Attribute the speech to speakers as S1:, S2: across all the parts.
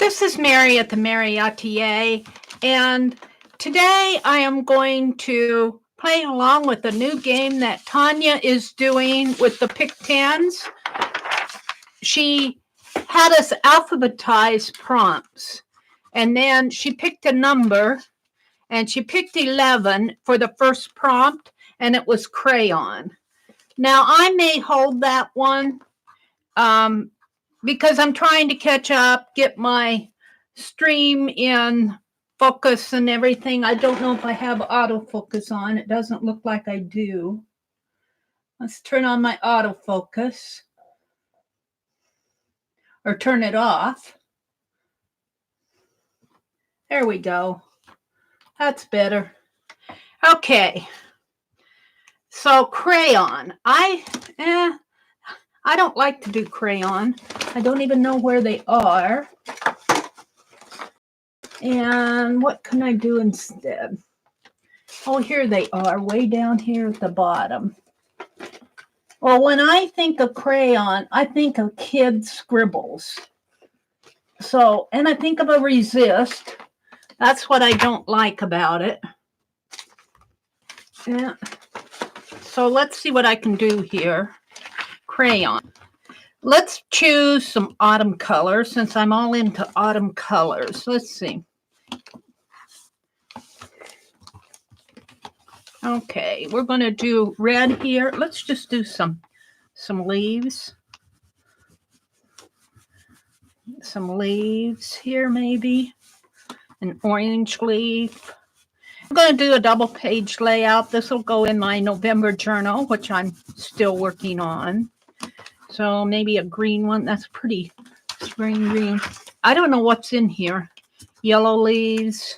S1: This is Mary at the.meri.atelier, and today I am going to play along with the new game that Tanya is doing with the pick 10s. She had us alphabetize prompts, and then she picked a number, and she picked 11 for the first prompt, and it was crayon. Now, I may hold that one because I'm trying to catch up, get my stream in focus and everything. I don't know if I have autofocus on. It doesn't look like I do. Let's turn on my autofocus or turn it off. There we go. That's better. Okay. So crayon. I don't like to do crayon. I don't even know where they are. And what can I do instead? Oh, here they are, way down here at the bottom. Well, when I think of crayon, I think of kids' scribbles. So, and I think of a resist. That's what I don't like about it. Yeah. So let's see what I can do here. Crayon. Let's choose some autumn colors since I'm all into autumn colors. Let's see. Okay, we're going to do red here. Let's just do some leaves. Some leaves here maybe. An orange leaf. I'm going to do a double page layout. This will go in my November journal, which I'm still working on. So maybe a green one. That's pretty spring green. I don't know what's in here. Yellow leaves.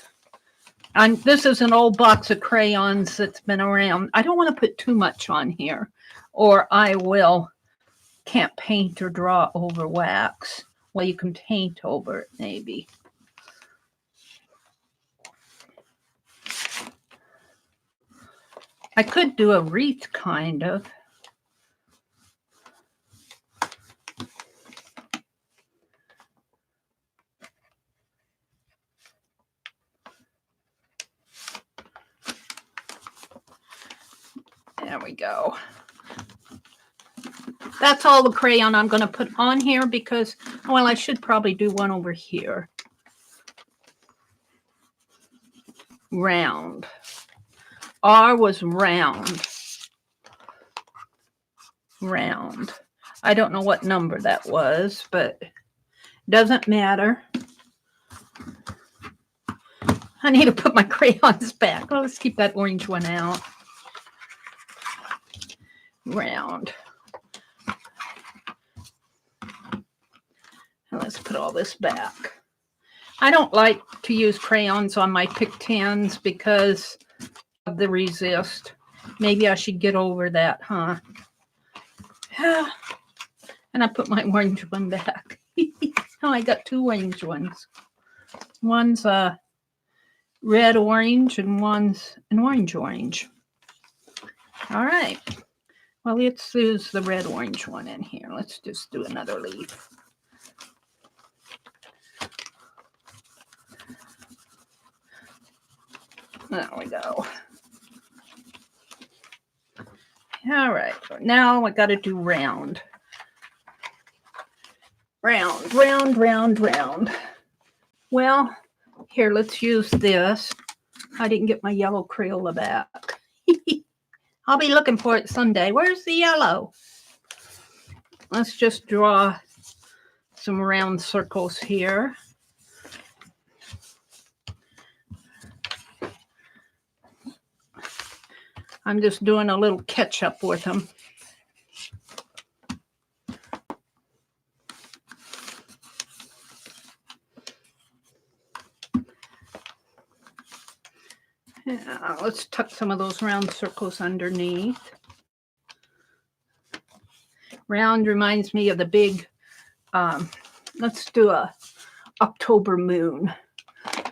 S1: And this is an old box of crayons that's been around. I don't want to put too much on here, or I can't paint or draw over wax. Well, you can paint over it maybe. I could do a wreath kind of. There we go. That's all the crayon I'm going to put on here because, well, I should probably do one over here. Round. R was round. Round. I don't know what number that was, but doesn't matter. I need to put my crayons back. Well, let's keep that orange one out. Round. And let's put all this back. I don't like to use crayons on my pick 10s because of the resist. Maybe I should get over that, huh? And I put my orange one back. Oh, I got two orange ones. One's a red orange and one's an orange orange. All right. Well, let's use the red orange one in here. Let's just do another leaf. There we go. All right. Now I got to do round. Round, round, round, round. Well, here, let's use this. I didn't get my yellow Crayola back. I'll be looking for it Sunday. Where's the yellow? Let's just draw some round circles here. I'm just doing a little catch up with them. Yeah, let's tuck some of those round circles underneath. Round reminds me of the big, let's do a October moon.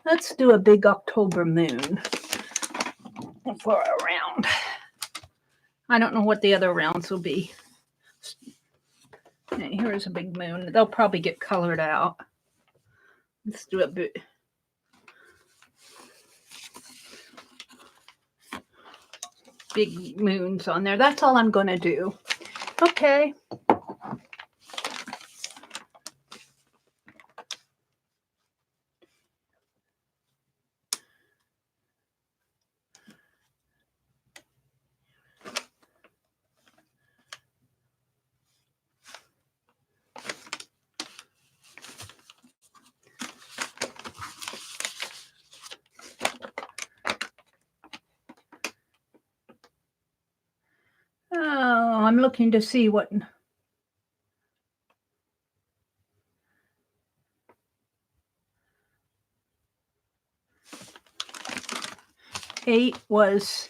S1: Let's do a big October moon for a round. I don't know what the other rounds will be. Okay, here's a big moon. They'll probably get colored out. Let's do a bit. Big moons on there. That's all I'm going to do. Okay. Oh, I'm looking to see what. Eight was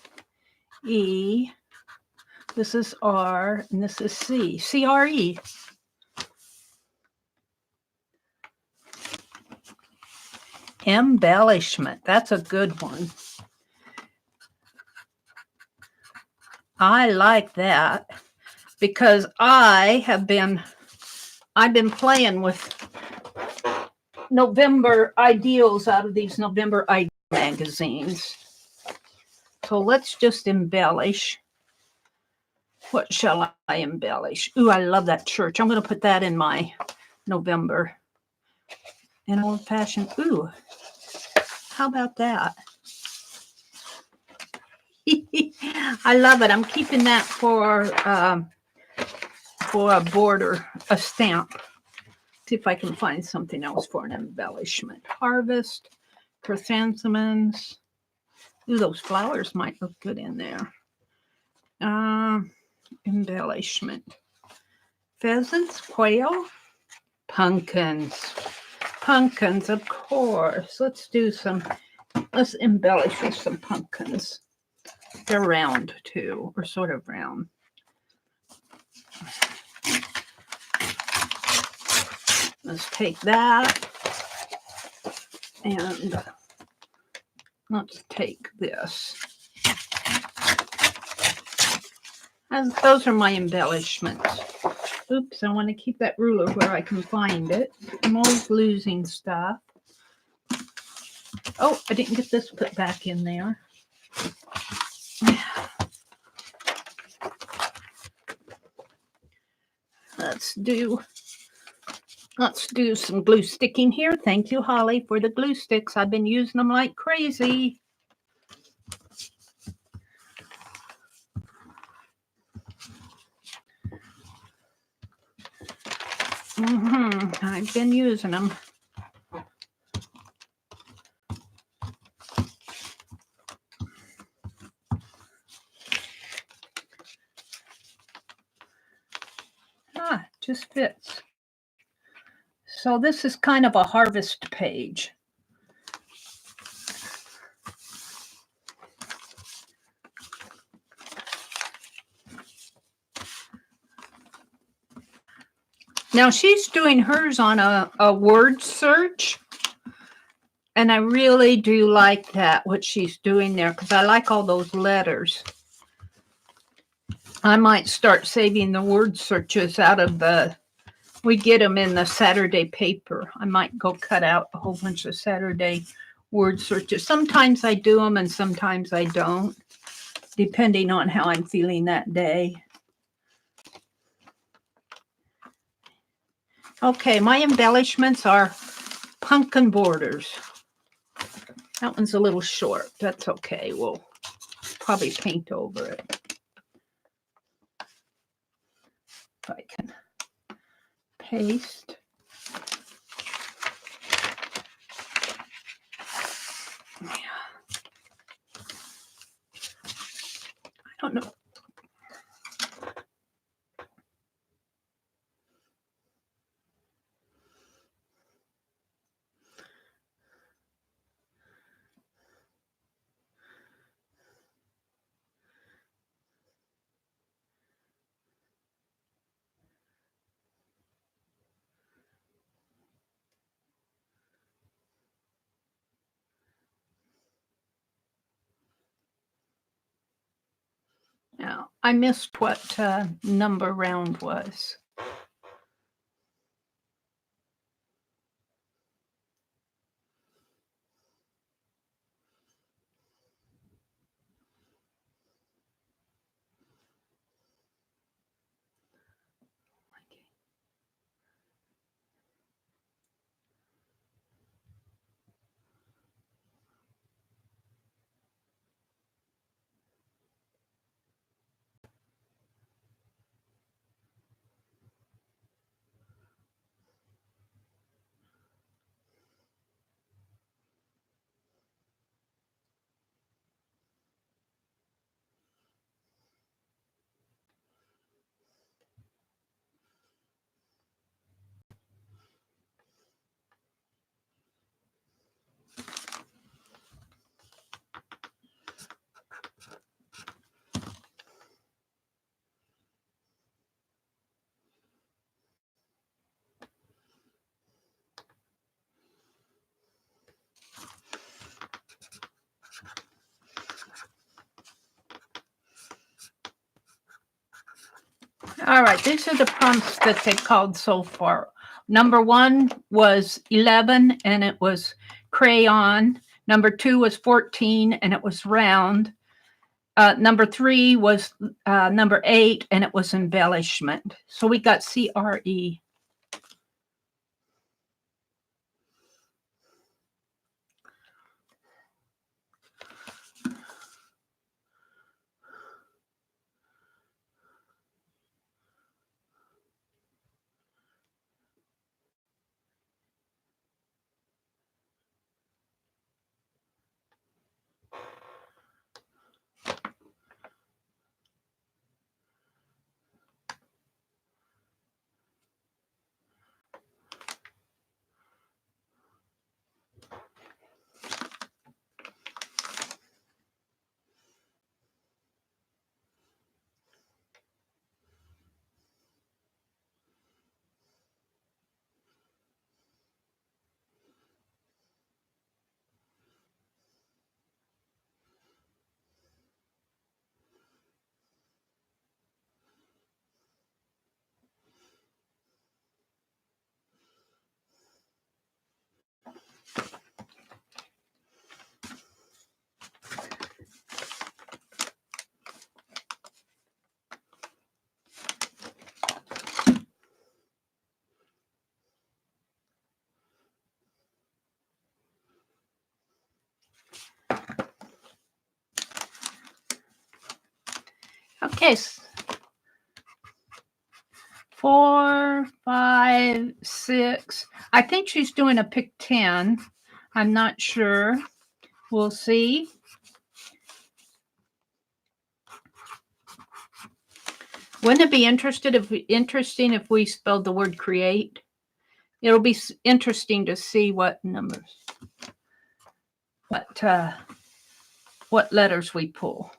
S1: E. This is R, and this is C. C-R-E. Embellishment. That's a good one. I like that because I've been playing with November ideals out of these November ideal magazines. So let's just embellish. What shall I embellish? Ooh, I love that church. I'm going to put that in my November. An old-fashioned. Ooh, how about that? I love it. I'm keeping that for a border, a stamp. See if I can find something else for an embellishment. Harvest, chrysanthemums. Ooh, those flowers might look good in there. Embellishment. Pheasants, quail, pumpkins. Pumpkins, of course. Let's embellish with some pumpkins. They're round too, or sort of round. Let's take that and let's take this. And those are my embellishments. Oops, I want to keep that ruler where I can find it. I'm always losing stuff. Oh, I didn't get this put back in there. Let's do some glue sticking here. Thank you, Holly, for the glue sticks. I've been using them like crazy. I've been using them. Just fits. So this is kind of a harvest page. Now she's doing hers on a word search. And I really do like that, what she's doing there, because I like all those letters. I might start saving the word searches out of we get them in the Saturday paper. I might go cut out a whole bunch of Saturday word searches. Sometimes I do them and sometimes I don't, depending on how I'm feeling that day. Okay, my embellishments are pumpkin borders. That one's a little short. That's okay. We'll probably paint over it. If I can paste. I don't know. Now, I missed what number round was. All right, these are the prompts that they called so far. Number 1 was 11, and it was crayon. Number 2 was 14, and it was round. Number 3 was number 8, and it was embellishment. So we got CRE. Okay, 4, 5, 6. I think she's doing a pick 10. I'm not sure. We'll see. Wouldn't it be interesting if we spelled the word create? It'll be interesting to see what numbers, what letters we pull.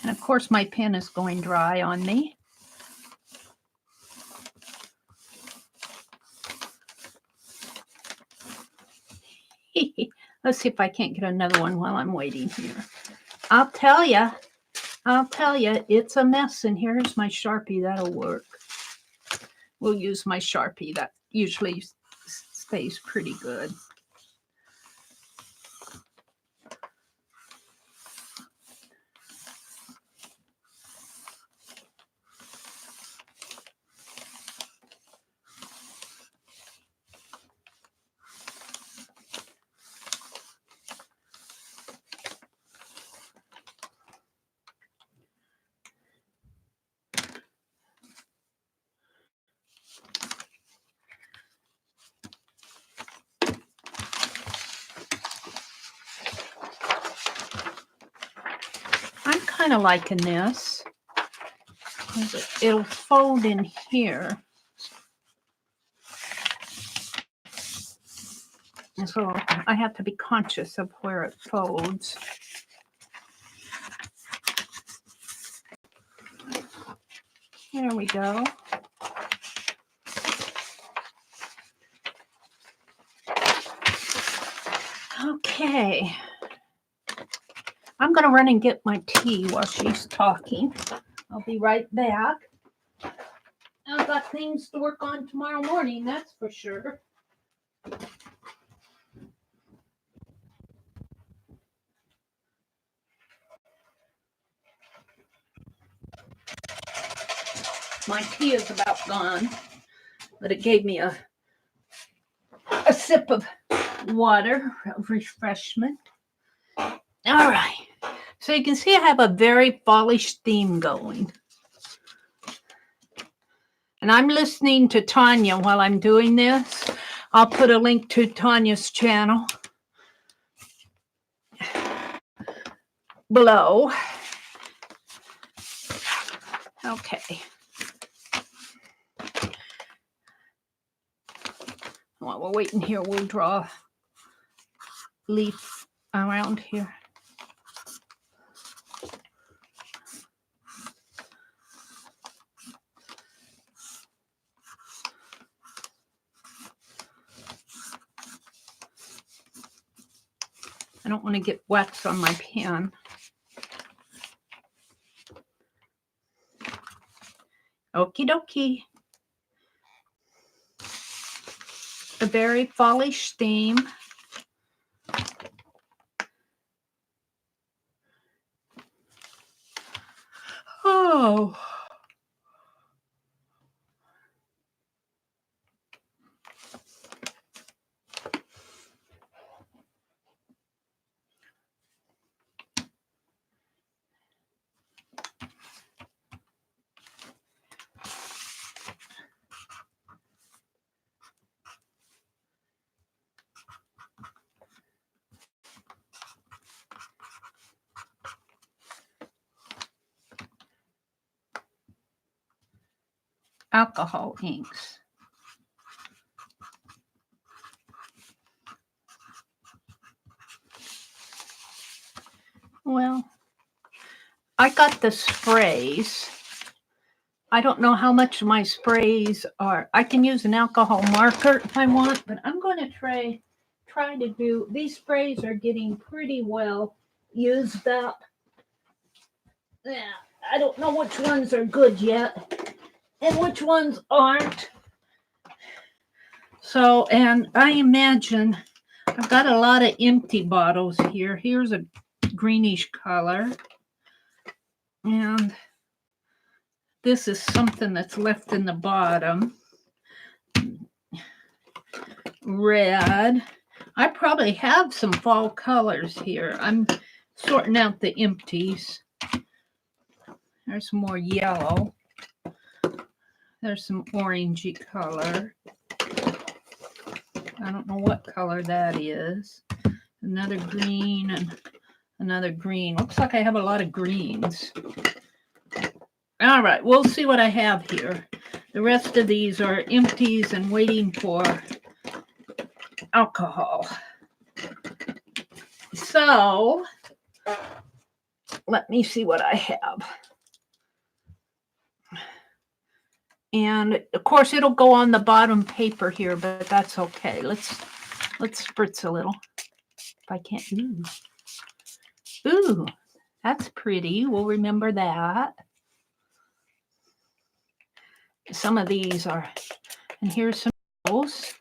S1: And of course, my pen is going dry on me. Let's see if I can't get another one while I'm waiting here. I'll tell you, it's a mess. And here's my Sharpie. That'll work. We'll use my Sharpie. That usually stays pretty good. I'm kind of liking this. It'll fold in here. And so I have to be conscious of where it folds. There we go. Okay. I'm going to run and get my tea while she's talking. I'll be right back. I've got things to work on tomorrow morning, that's for sure. My tea is about gone, but it gave me a sip of water, of refreshment. All right. So you can see I have a very fallish theme going. And I'm listening to Tanya while I'm doing this. I'll put a link to Tanya's channel below. Okay. While we're waiting here, we'll draw a leaf around here. I don't want to get wax on my pen. Okie dokie. A very fallish theme. Oh. Alcohol inks. Well, I got the sprays. I don't know how much my sprays are. I can use an alcohol marker if I want, but I'm going to try to do, these sprays are getting pretty well used up. Yeah, I don't know which ones are good yet and which ones aren't. So, and I imagine I've got a lot of empty bottles here. Here's a greenish color. And this is something that's left in the bottom. Red. I probably have some fall colors here. I'm sorting out the empties. There's more yellow. There's some orangey color. I don't know what color that is. Another green and another green. Looks like I have a lot of greens. All right, we'll see what I have here. The rest of these are empties and waiting for alcohol. So, let me see what I have. And of course, it'll go on the bottom paper here, but that's okay. Let's spritz a little. If I can't. Ooh, that's pretty. We'll remember that. Some of these are, and here's some of those.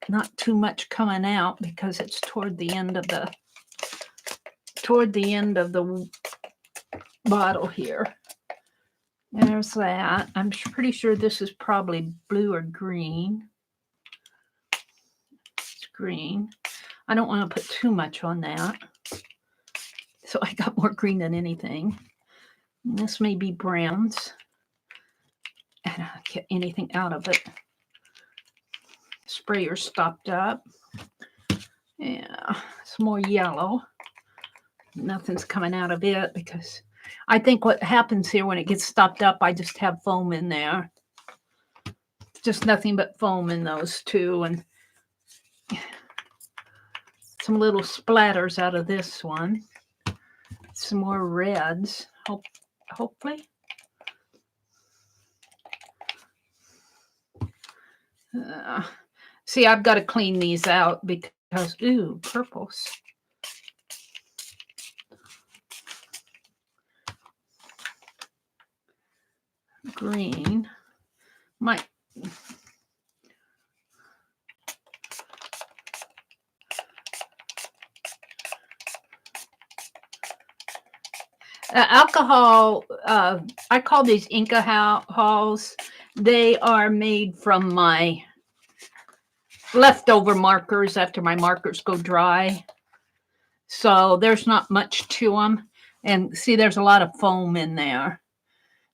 S1: Not too much coming out because it's toward the end of the bottle here. There's that. I'm pretty sure this is probably blue or green. It's green. I don't want to put too much on that. So I got more green than anything. And this may be browns. And I don't get anything out of it. Sprayer stopped up. Yeah, some more yellow. Nothing's coming out of it because I think what happens here when it gets stopped up, I just have foam in there. Just nothing but foam in those two, and some little splatters out of this one. Some more reds, hopefully. See, I've got to clean these out because, ooh, purples. Green. Might. Alcohol, I call these alcohols. They are made from my leftover markers after my markers go dry. So there's not much to them. And see, there's a lot of foam in there.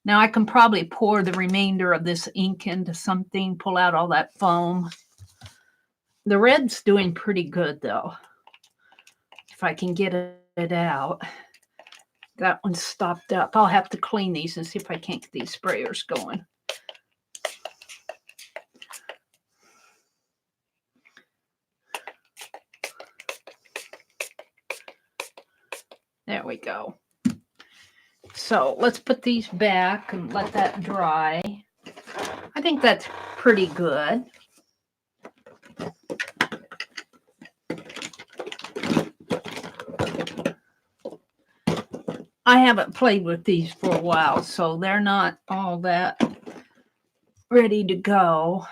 S1: Now I can probably pour the remainder of this ink into something, pull out all that foam. The red's doing pretty good though. If I can get it out. That one's stopped up. I'll have to clean these and see if I can't get these sprayers going. There we go. So let's put these back and let that dry. I think that's pretty good. I haven't played with these for a while, so they're not all that ready to go.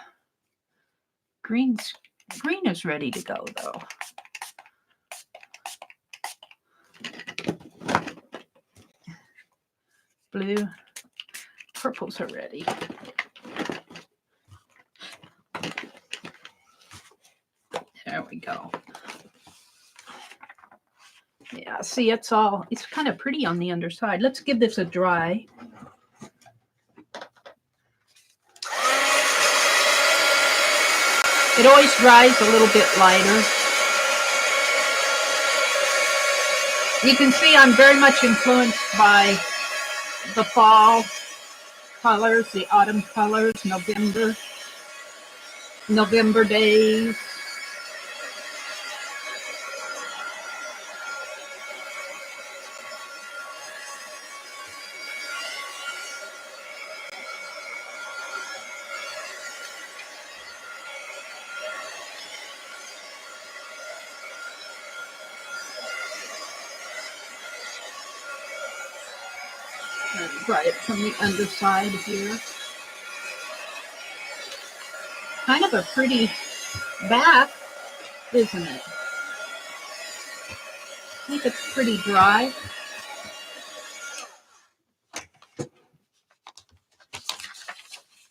S1: Green is ready to go, though. Blue, purples are ready. There we go. Yeah, see, it's kind of pretty on the underside. Let's give this a dry. It always dries a little bit lighter. You can see I'm very much influenced by the fall colors, the autumn colors, November days. Dry it from the underside here. Kind of a pretty back, isn't it? I think it's pretty dry.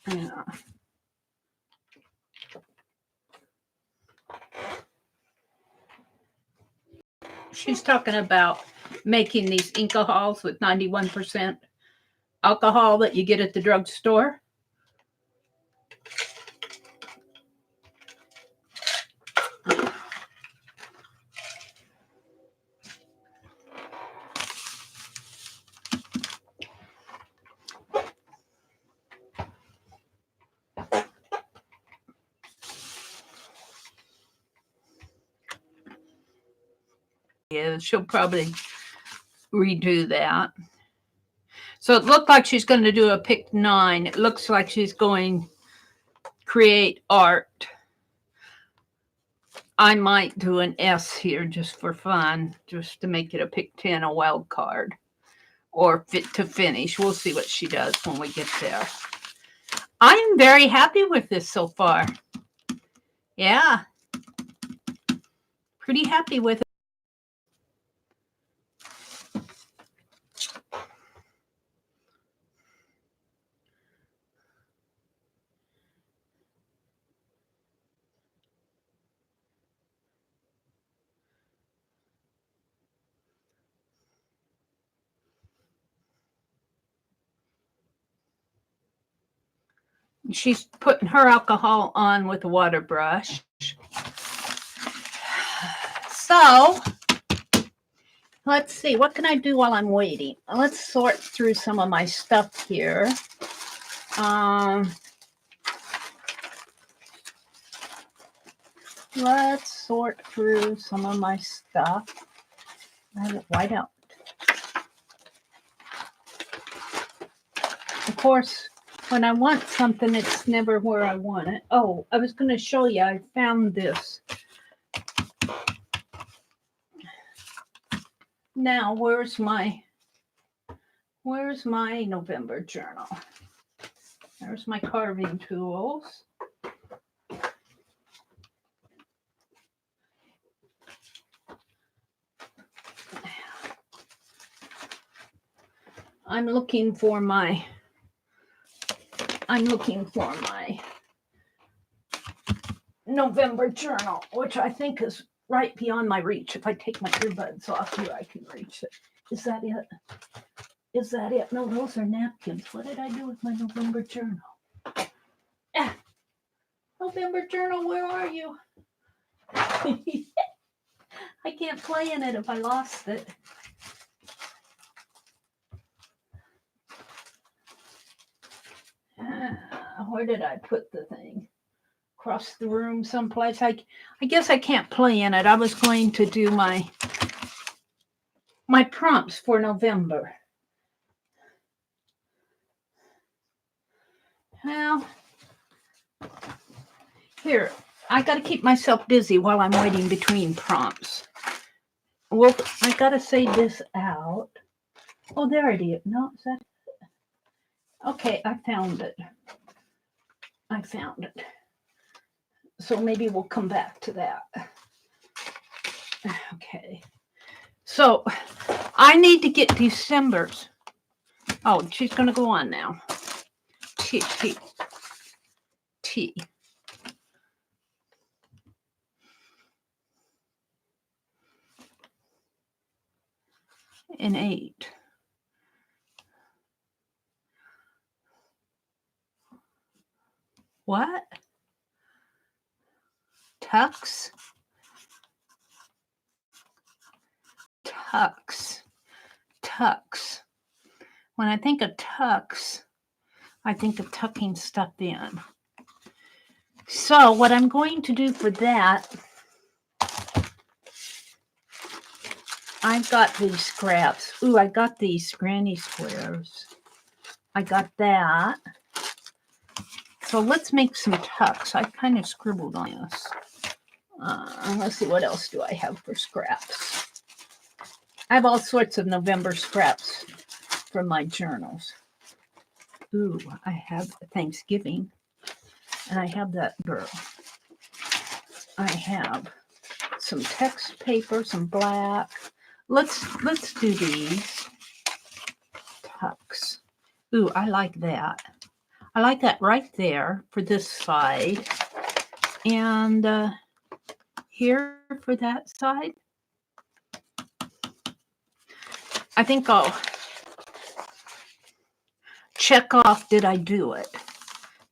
S1: Yeah. She's talking about making these alcohols with 91% alcohol that you get at the drugstore. Yeah, she'll probably redo that. So it looked like she's going to do a pick 9. It looks like she's going to create art. I might do an S here just for fun, just to make it a pick 10, a wild card, or fit to finish. We'll see what she does when we get there. I'm very happy with this so far. Yeah. Pretty happy with it. She's putting her alcohol on with a water brush. So, let's see. What can I do while I'm waiting? Let's sort through some of my stuff here. Let's sort through some of my stuff. I have it white out. Of course, when I want something, it's never where I want it. Oh, I was going to show you. I found this. Now, where's my November journal? There's my carving tools. I'm looking for my November journal, which I think is right beyond my reach. If I take my earbuds off here, I can reach it. Is that it? Is that it? No, those are napkins. What did I do with my November journal? November journal, where are you? I can't play in it if I lost it. Where did I put the thing? Across the room someplace. I guess I can't play in it. I was going to do my prompts for November. Well, here, I got to keep myself busy while I'm waiting between prompts. Well, I got to say this out. Oh, there it is. No, is that? Okay, I found it. I found it. So maybe we'll come back to that. Okay. So I need to get December's. Oh, she's going to go on now. T. And 8. What? Tux? Tux. When I think of tux, I think of tucking stuff in. So what I'm going to do for that, I've got these scraps. Ooh, I got these granny squares. I got that. So let's make some tucks. I kind of scribbled on this. Let's see, what else do I have for scraps? I have all sorts of November scraps from my journals. Ooh, I have Thanksgiving. And I have that girl. I have some text paper, some black. Let's do these tucks. Ooh, I like that. I like that right there for this side. And here for that side. I think I'll check off, did I do it?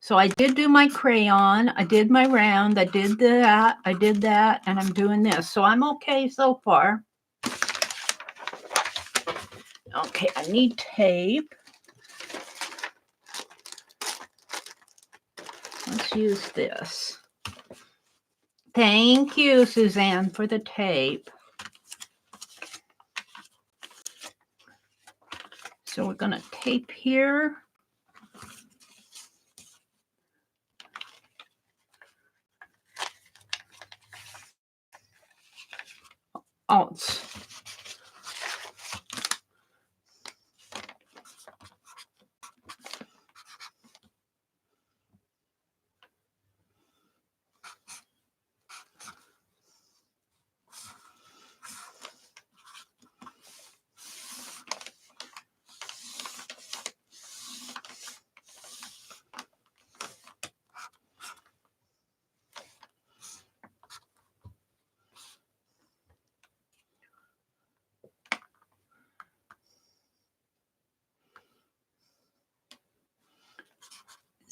S1: So I did do my crayon, I did my round, I did that, and I'm doing this. So I'm okay so far. Okay, I need tape. Let's use this. Thank you, Suzanne, for the tape. So we're going to tape here. Alts.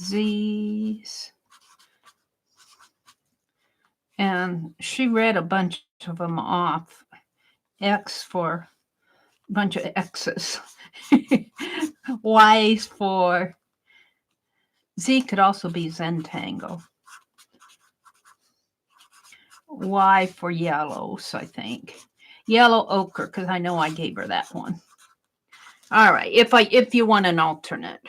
S1: Z's. And she read a bunch of them off. X for a bunch of X's. Y's for Z could also be Zentangle. Y for yellows, I think. Yellow ochre, because I know I gave her that one. All right, if you want an alternate.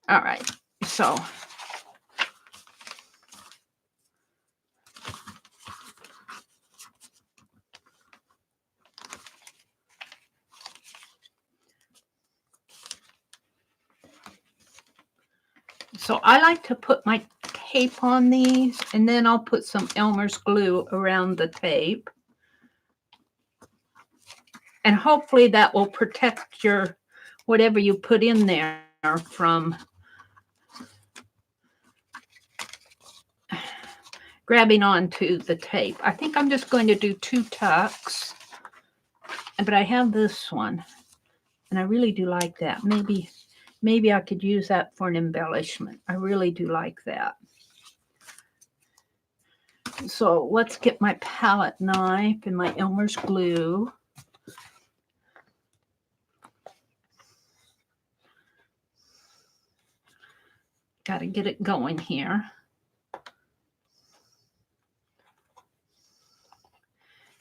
S1: All right, so I like to put my tape on these, and then I'll put some Elmer's glue around the tape. And hopefully that will protect your whatever you put in there from grabbing onto the tape. I think I'm just going to do 2 tucks, but I have this one, and I really do like that. Maybe I could use that for an embellishment. I really do like that. So let's get my palette knife and my Elmer's glue. Got to get it going here.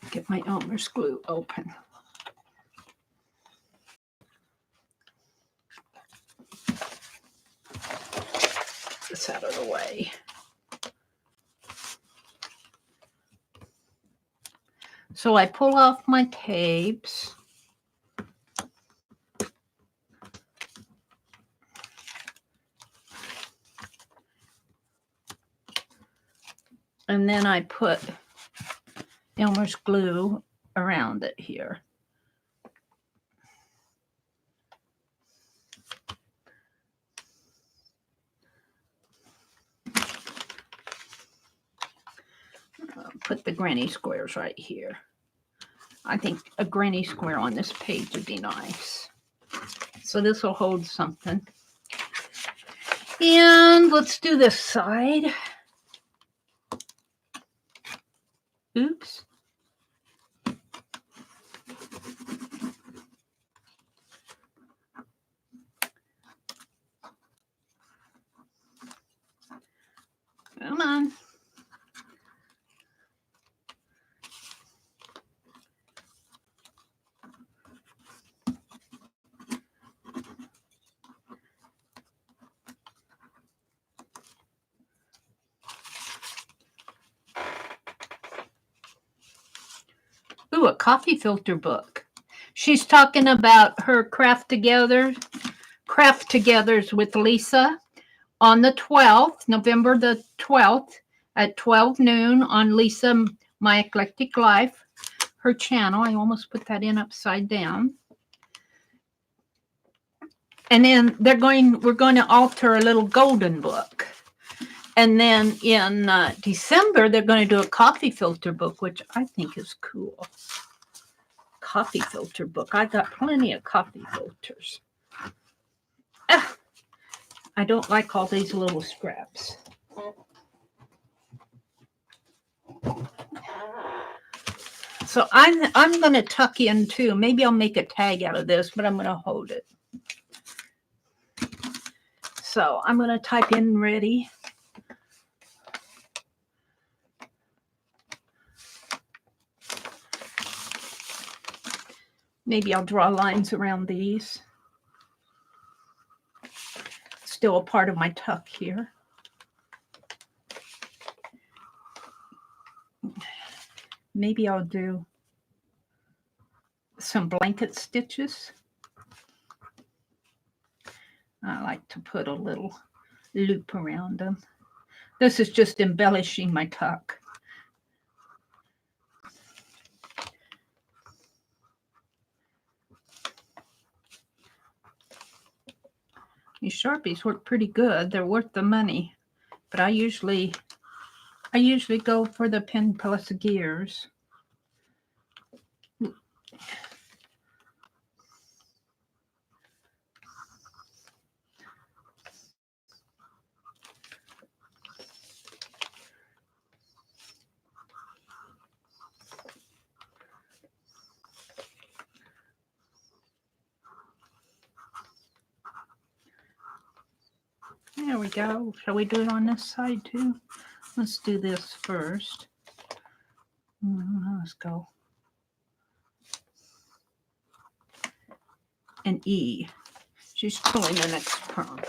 S1: Get my Elmer's glue open. This out of the way. So I pull off my tapes. And then I put Elmer's glue around it here. Put the granny squares right here. I think a granny square on this page would be nice. So this will hold something. And let's do this side. Oops. Come on. Ooh, a coffee filter book. She's talking about her craft togethers with Lisa on the 12th, November the 12th at 12 noon on Lisa, My Eclectic Life, her channel. I almost put that in upside down. And then we're going to alter a little golden book. And then in December, they're going to do a coffee filter book, which I think is cool. Coffee filter book. I got plenty of coffee filters. I don't like all these little scraps. So I'm going to tuck in too. Maybe I'll make a tag out of this, but I'm going to hold it. So I'm going to type in ready. Maybe I'll draw lines around these. Still a part of my tuck here. Maybe I'll do some blanket stitches. I like to put a little loop around them. This is just embellishing my tuck. These Sharpies work pretty good. They're worth the money, but I usually go for the pen plus gears. There we go. Shall we do it on this side too? Let's do this first. Let's go. An E. She's pulling the next prong.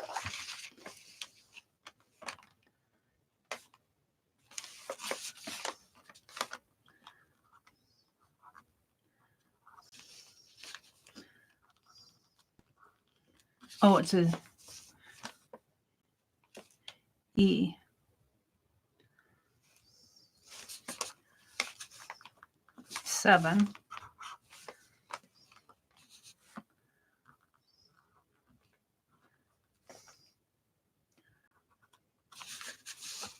S1: Oh, it's a E. Seven.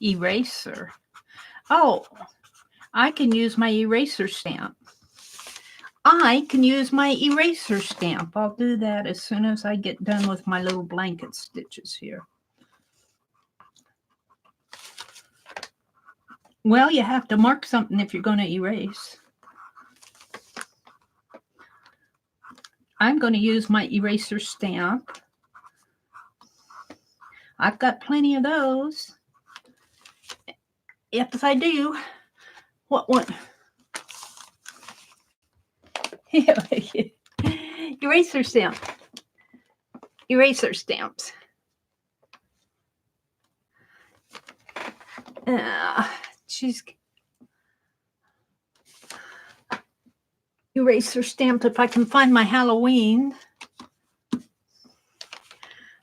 S1: Eraser. Oh, I can use my eraser stamp. I can use my eraser stamp. I'll do that as soon as I get done with my little blanket stitches here. Well, you have to mark something if you're going to erase. I'm going to use my eraser stamp. I've got plenty of those. Yes, I do. What one? Eraser stamp. Eraser stamps. She's eraser stamp if I can find my Halloween.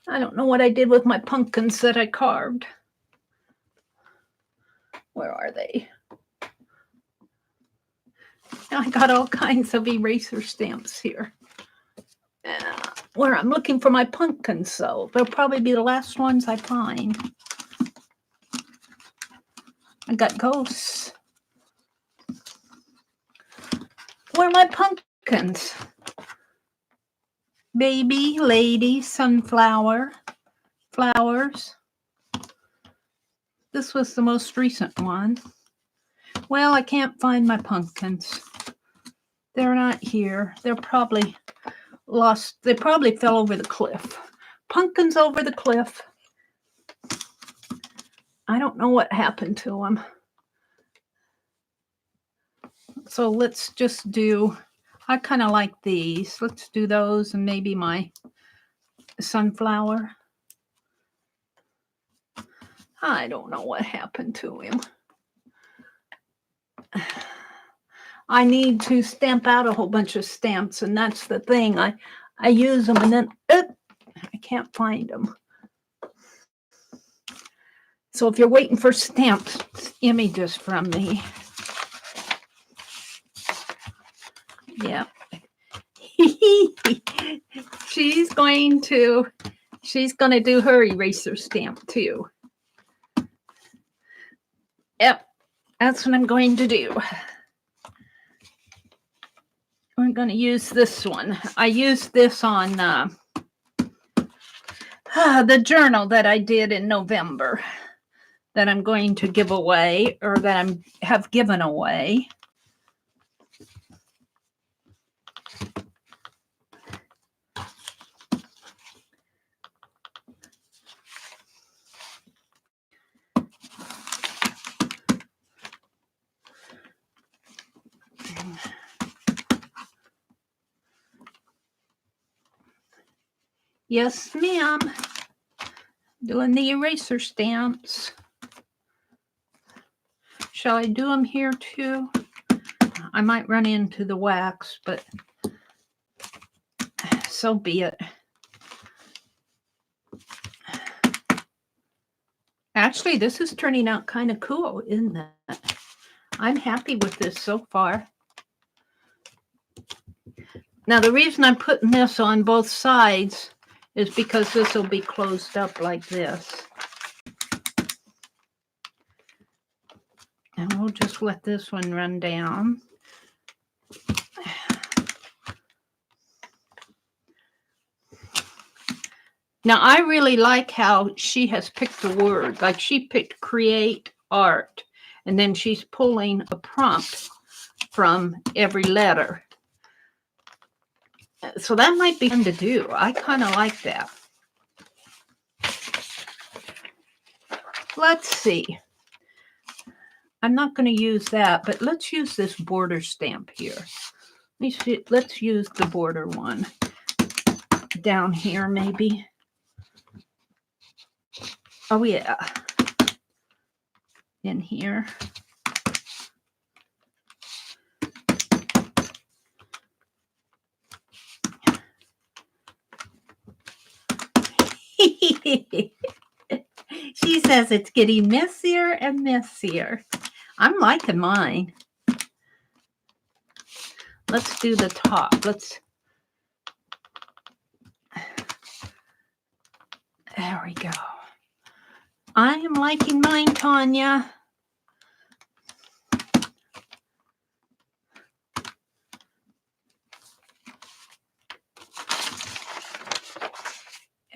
S1: I don't know what I did with my pumpkins that I carved. Where are they? I got all kinds of eraser stamps here. Where I'm looking for my pumpkins, so they'll probably be the last ones I find. I got ghosts. Where are my pumpkins? Baby, lady, sunflower, flowers. This was the most recent one. Well, I can't find my pumpkins. They're not here. They're probably lost. They probably fell over the cliff. Pumpkins over the cliff. I don't know what happened to them. So let's just do, I kind of like these. Let's do those and maybe my sunflower. I don't know what happened to him. I need to stamp out a whole bunch of stamps, and that's the thing. I use them and then I can't find them. So if you're waiting for stamps, images from me. Yeah. She's going to do her eraser stamp too. Yep, that's what I'm going to do. We're going to use this one. I used this on the journal that I did in November that I'm going to give away, or that I have given away. Yes, ma'am. Doing the eraser stamps. Shall I do them here too? I might run into the wax, but so be it. Actually, this is turning out kind of cool, isn't it? I'm happy with this so far. Now, the reason I'm putting this on both sides is because this will be closed up like this. And we'll just let this one run down. Now, I really like how she has picked the word. Like, she picked create art, and then she's pulling a prompt from every letter. So that might be fun to do. I kind of like that. Let's see. I'm not going to use that, but let's use this border stamp here. Let's use the border one down here, maybe. Oh, yeah. In here. She says it's getting messier and messier. I'm liking mine. Let's do the top. There we go. I am liking mine, Tanya.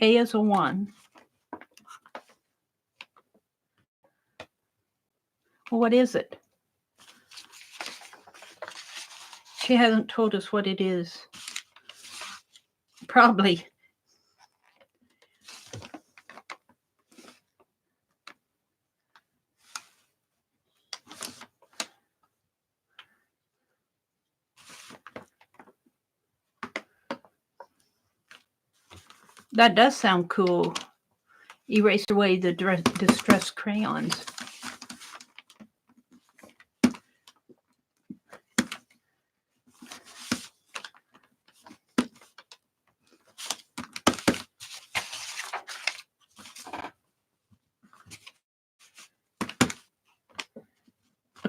S1: A is a 1. Well, what is it? She hasn't told us what it is. Probably. That does sound cool. Erase away the distressed crayons.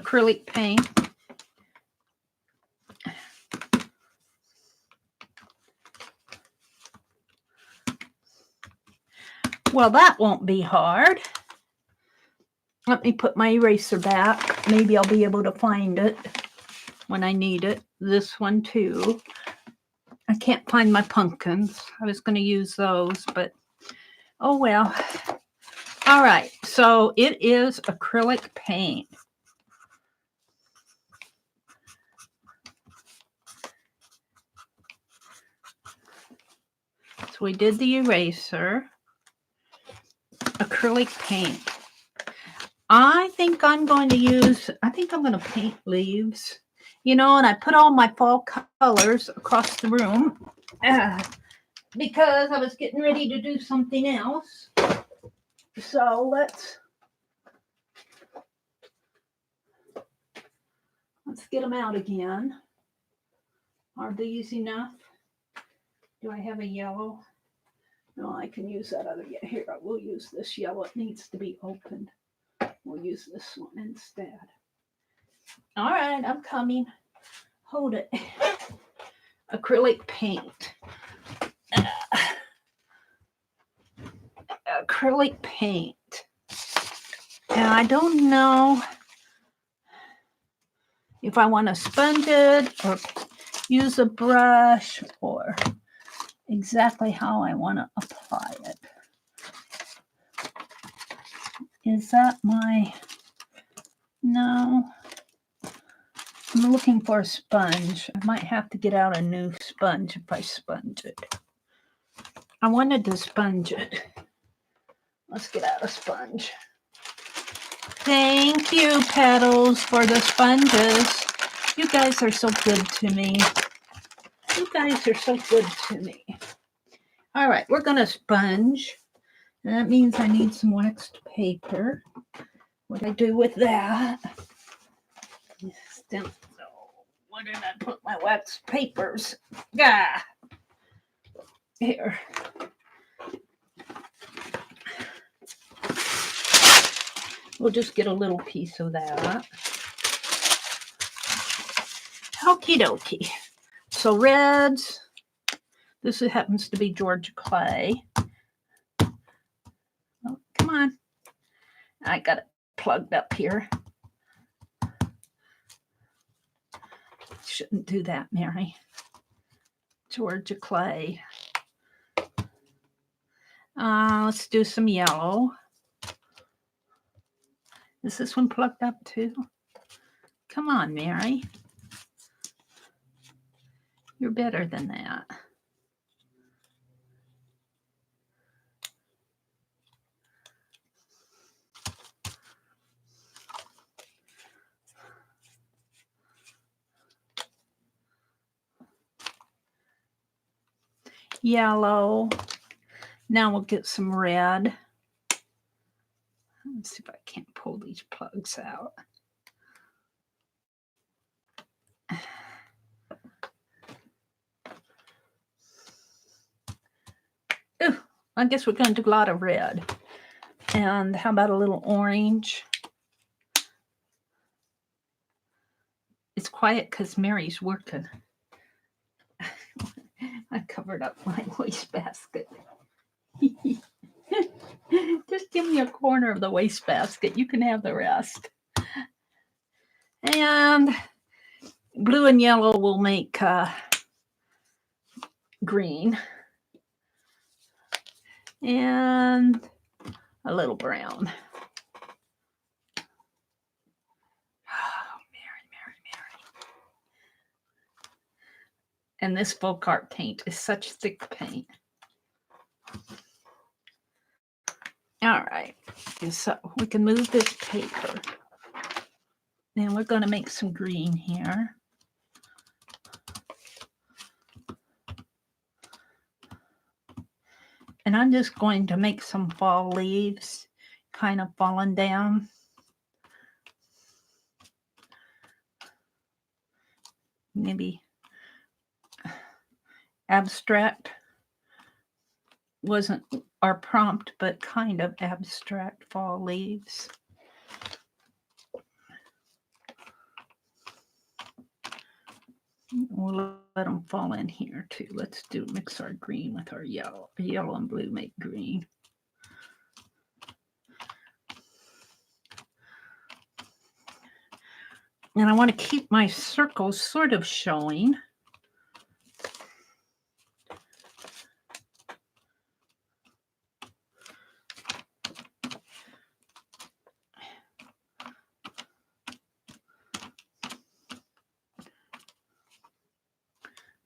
S1: acrylic paint. Well, that won't be hard. Let me put my eraser back. Maybe I'll be able to find it when I need it. This one too. I can't find my pumpkins. I was going to use those, but oh well. All right, so it is acrylic paint. So we did the eraser. Acrylic paint. I think I'm going to paint leaves. You know, and I put all my fall colors across the room because I was getting ready to do something else. So let's get them out again. Are these enough? Do I have a yellow? No, I can use that other. Here, I will use this yellow. It needs to be opened. We'll use this one instead. All right, I'm coming. Hold it. Acrylic paint. Acrylic paint. And I don't know if I want to sponge it or use a brush or exactly how I want to apply it. Is that my... No. I'm looking for a sponge. I might have to get out a new sponge if I sponge it. I wanted to sponge it. Let's get out a sponge. Thank you, Petals, for the sponges. You guys are so good to me. You guys are so good to me. All right, we're going to sponge. And that means I need some waxed paper. What do I do with that? Where did I put my wax papers? Ah, here. We'll just get a little piece of that. Okie dokie. So reds. This happens to be Georgia clay. Oh, come on. I got it plugged up here. Shouldn't do that, Mary. Georgia clay. Let's do some yellow. Is this one plugged up too? Come on, Mary. You're better than that. Yellow. Now we'll get some red. Let's see if I can't pull these plugs out. Ooh, I guess we're going to do a lot of red. And how about a little orange? It's quiet because Mary's working. I covered up my wastebasket. Just give me a corner of the wastebasket. You can have the rest. And blue and yellow will make green. And a little brown. Oh, Mary. And this folk art paint is such thick paint. All right, and so we can move this paper. And we're going to make some green here. And I'm just going to make some fall leaves kind of falling down. Maybe abstract wasn't our prompt, but kind of abstract fall leaves. We'll let them fall in here too. Let's mix our green with our yellow. Yellow and blue make green. And I want to keep my circles sort of showing.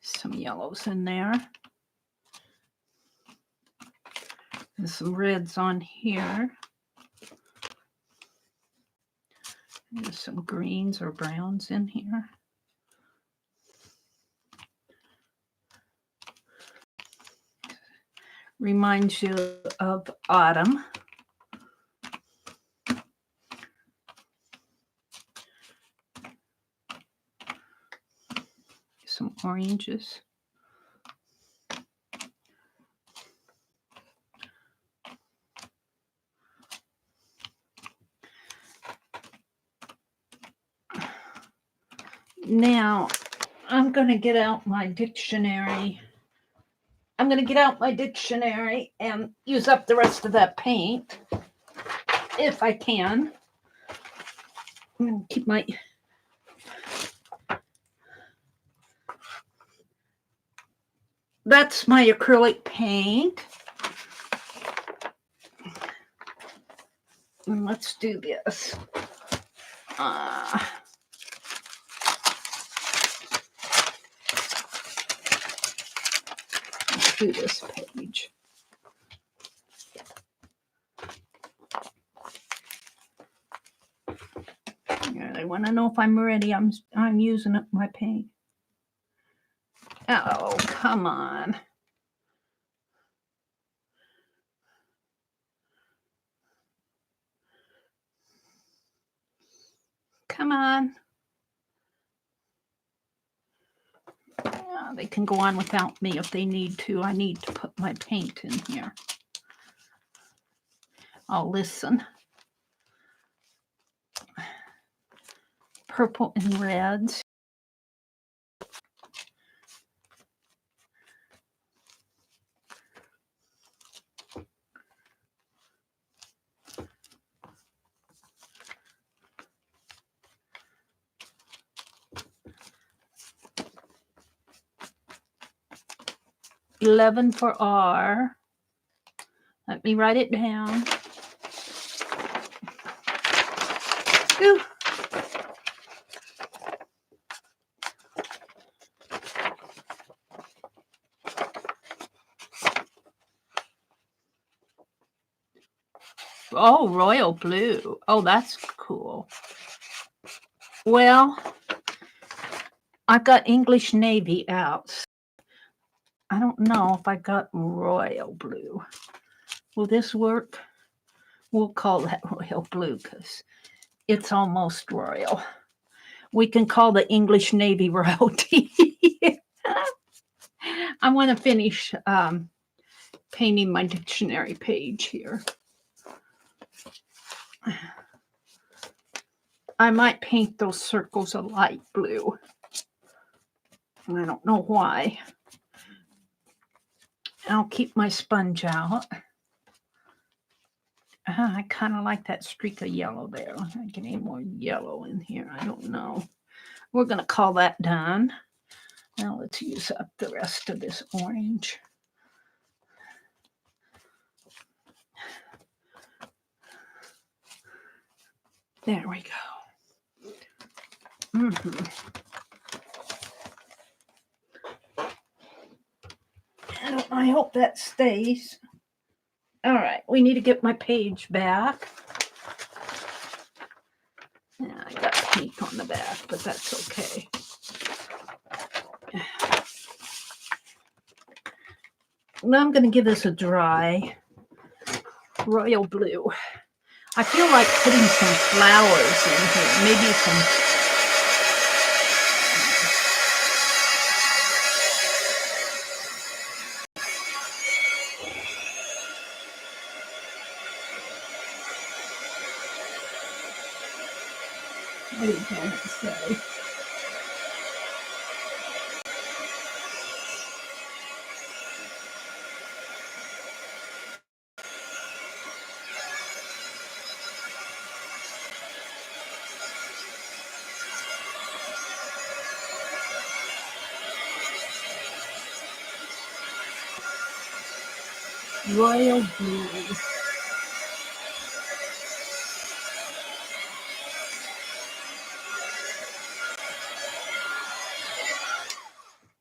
S1: Some yellows in there. And some reds on here. There's some greens or browns in here. Reminds you of autumn. Some oranges. Now, I'm going to get out my dictionary. I'm going to get out my dictionary and use up the rest of that paint, if I can. I'm going to keep my... That's my acrylic paint. And let's do this. Let's do this page. Yeah, they want to know if I'm ready. I'm using up my paint. Oh, come on. Come on. Yeah, they can go on without me if they need to. I need to put my paint in here. Oh, listen. Purple and reds. $11 for R. Let me write it down. Ooh. Oh, royal blue. Oh, that's cool. Well, I've got English Navy out. I don't know if I got royal blue. Will this work? We'll call that royal blue because it's almost royal. We can call the English Navy royalty. I want to finish painting my dictionary page here. I might paint those circles a light blue. I don't know why. I'll keep my sponge out. I kind of like that streak of yellow there. I get any more yellow in here. I don't know. We're going to call that done. Now let's use up the rest of this orange. There we go. I hope that stays. All right, we need to get my page back. Yeah, I got paint on the back, but that's okay. Now I'm going to give this a dry royal blue. I feel like putting some flowers in here, maybe some... What do you say? Royal blue.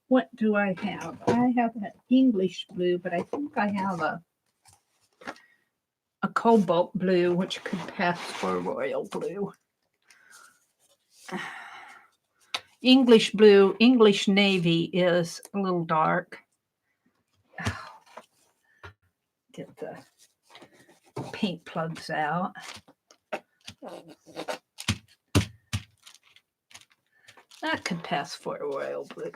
S1: What do I have? I have an English blue, but I think I have a cobalt blue, which could pass for royal blue. English blue, English navy is a little dark. Get the paint plugs out. That could pass for a royal blue.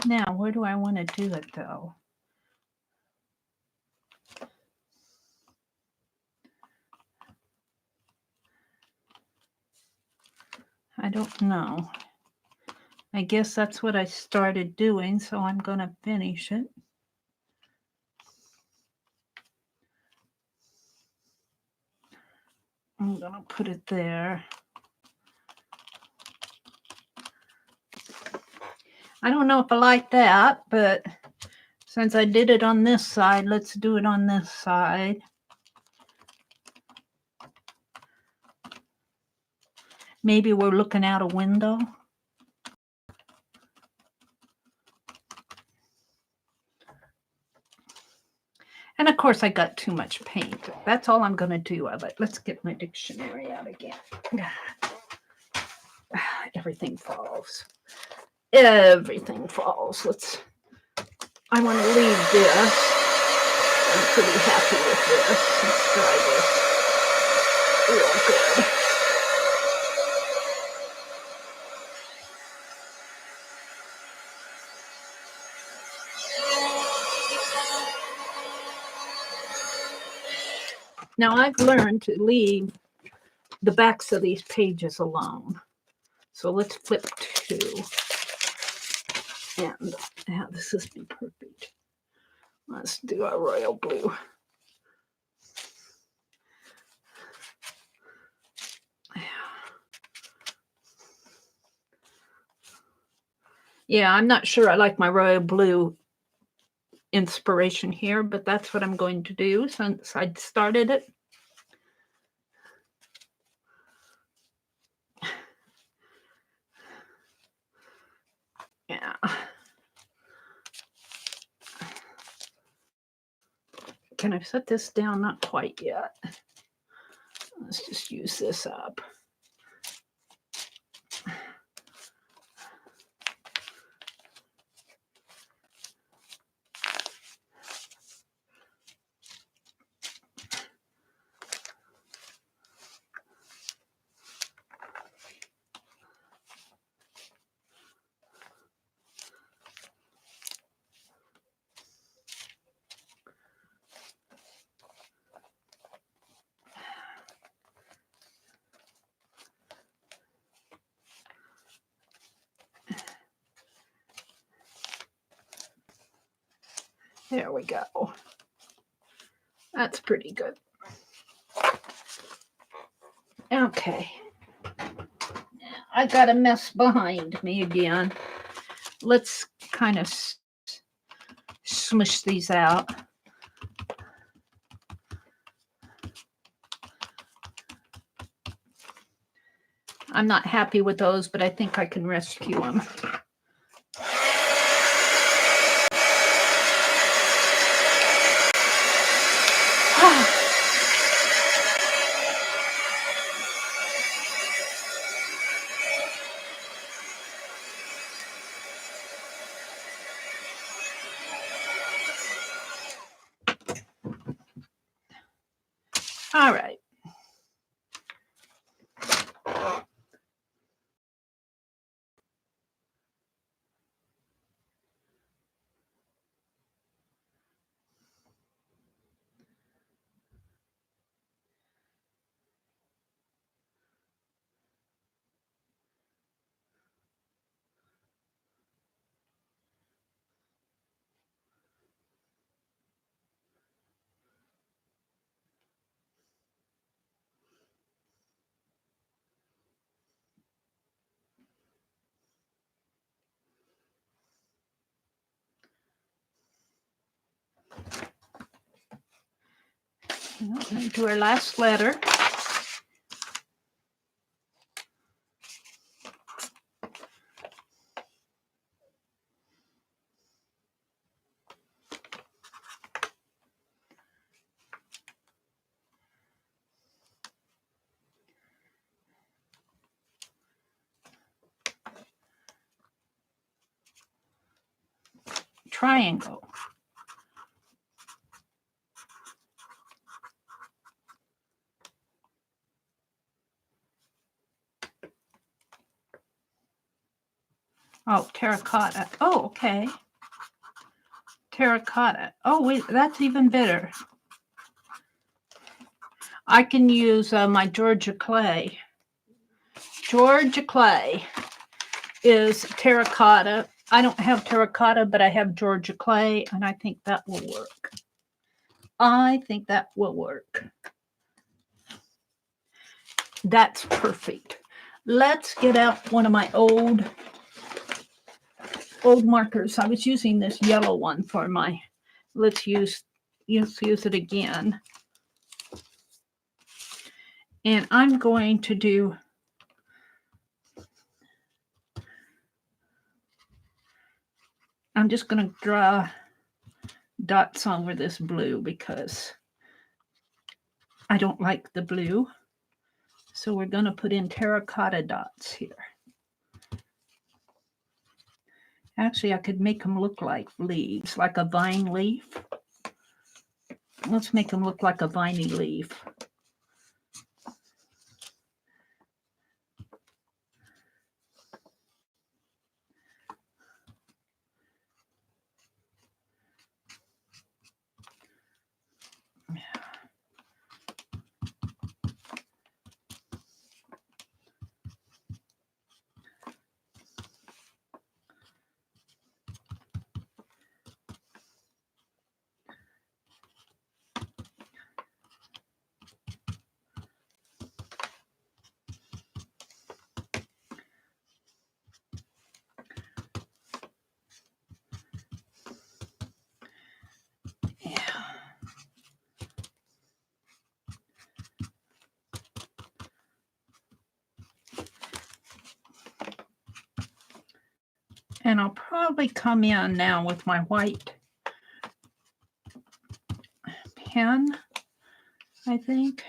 S1: Now, where do I want to do it, though? I don't know. I guess that's what I started doing, so I'm going to finish it. I'm going to put it there. I don't know if I like that, but since I did it on this side, let's do it on this side. Maybe we're looking out a window. And of course, I got too much paint. That's all I'm going to do of it. Let's get my dictionary out again. Everything falls. Everything falls. I want to leave this. I'm pretty happy with this. Let's try this real good. Now I've learned to leave the backs of these pages alone. So let's flip to, and yeah, this is be perfect. Let's do our royal blue. Yeah, I'm not sure I like my royal blue inspiration here, but that's what I'm going to do since I started it. Yeah. Can I set this down? Not quite yet. Let's just use this up. There we go. That's pretty good. Okay. I got a mess behind me again. Let's kind of smush these out. I'm not happy with those, but I think I can rescue them. All right. Do our last letter. Triangle. Oh, terracotta. Oh, okay. Terracotta. Oh, wait, that's even better. I can use my Georgia clay. Georgia clay is terracotta. I don't have terracotta, but I have Georgia clay, and I think that will work. I think that will work. That's perfect. Let's get out one of my old markers. I was using this yellow one for my, let's use it again. And I'm going to do, I'm just going to draw dots over this blue because I don't like the blue. So we're going to put in terracotta dots here. Actually, I could make them look like leaves, like a vine leaf. Let's make them look like a viney leaf. And I'll probably come in now with my white pen, I think.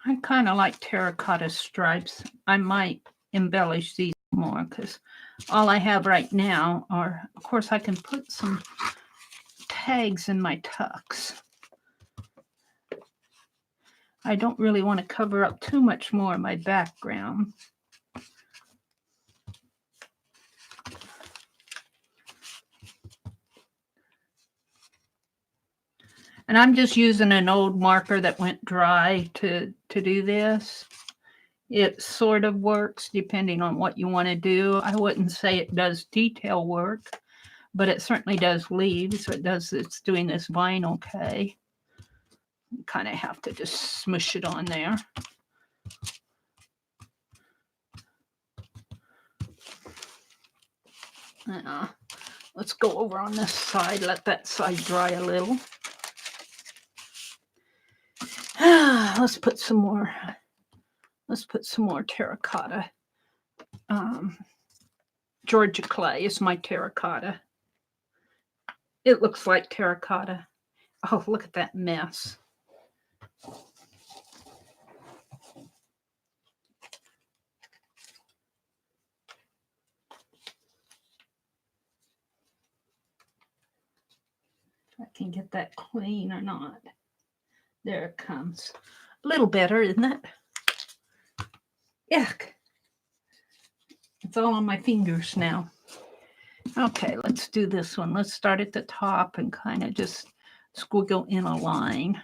S1: I kind of like terracotta stripes. I might embellish these more because all I have right now are, of course, I can put some tags in my tucks. I don't really want to cover up too much more of my background. And I'm just using an old marker that went dry to do this. It sort of works depending on what you want to do. I wouldn't say it does detail work, but it certainly does leaves. It's doing this vinyl okay. You kind of have to just smush it on there. Let's go over on this side, let that side dry a little. Let's put some more terracotta. Georgia clay is my terracotta. It looks like terracotta. Oh, look at that mess. I can get that clean or not. There it comes. A little better, isn't it? Yuck. It's all on my fingers now. Okay, let's do this one. Let's start at the top and kind of just squiggle in a line.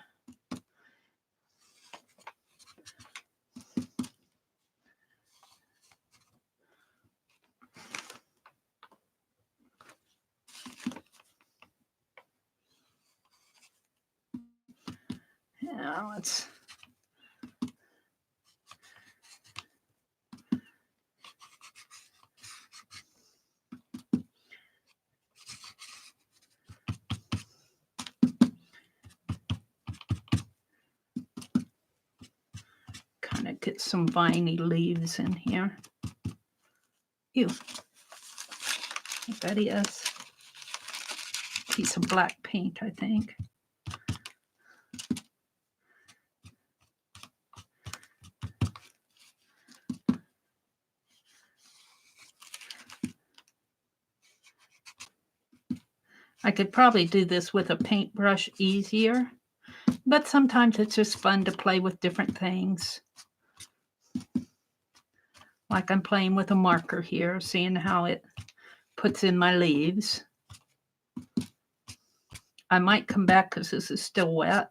S1: Now let's kind of get some viney leaves in here. Ew. What that is. Piece of black paint, I think. I could probably do this with a paintbrush easier, but sometimes it's just fun to play with different things. Like I'm playing with a marker here, seeing how it puts in my leaves. I might come back because this is still wet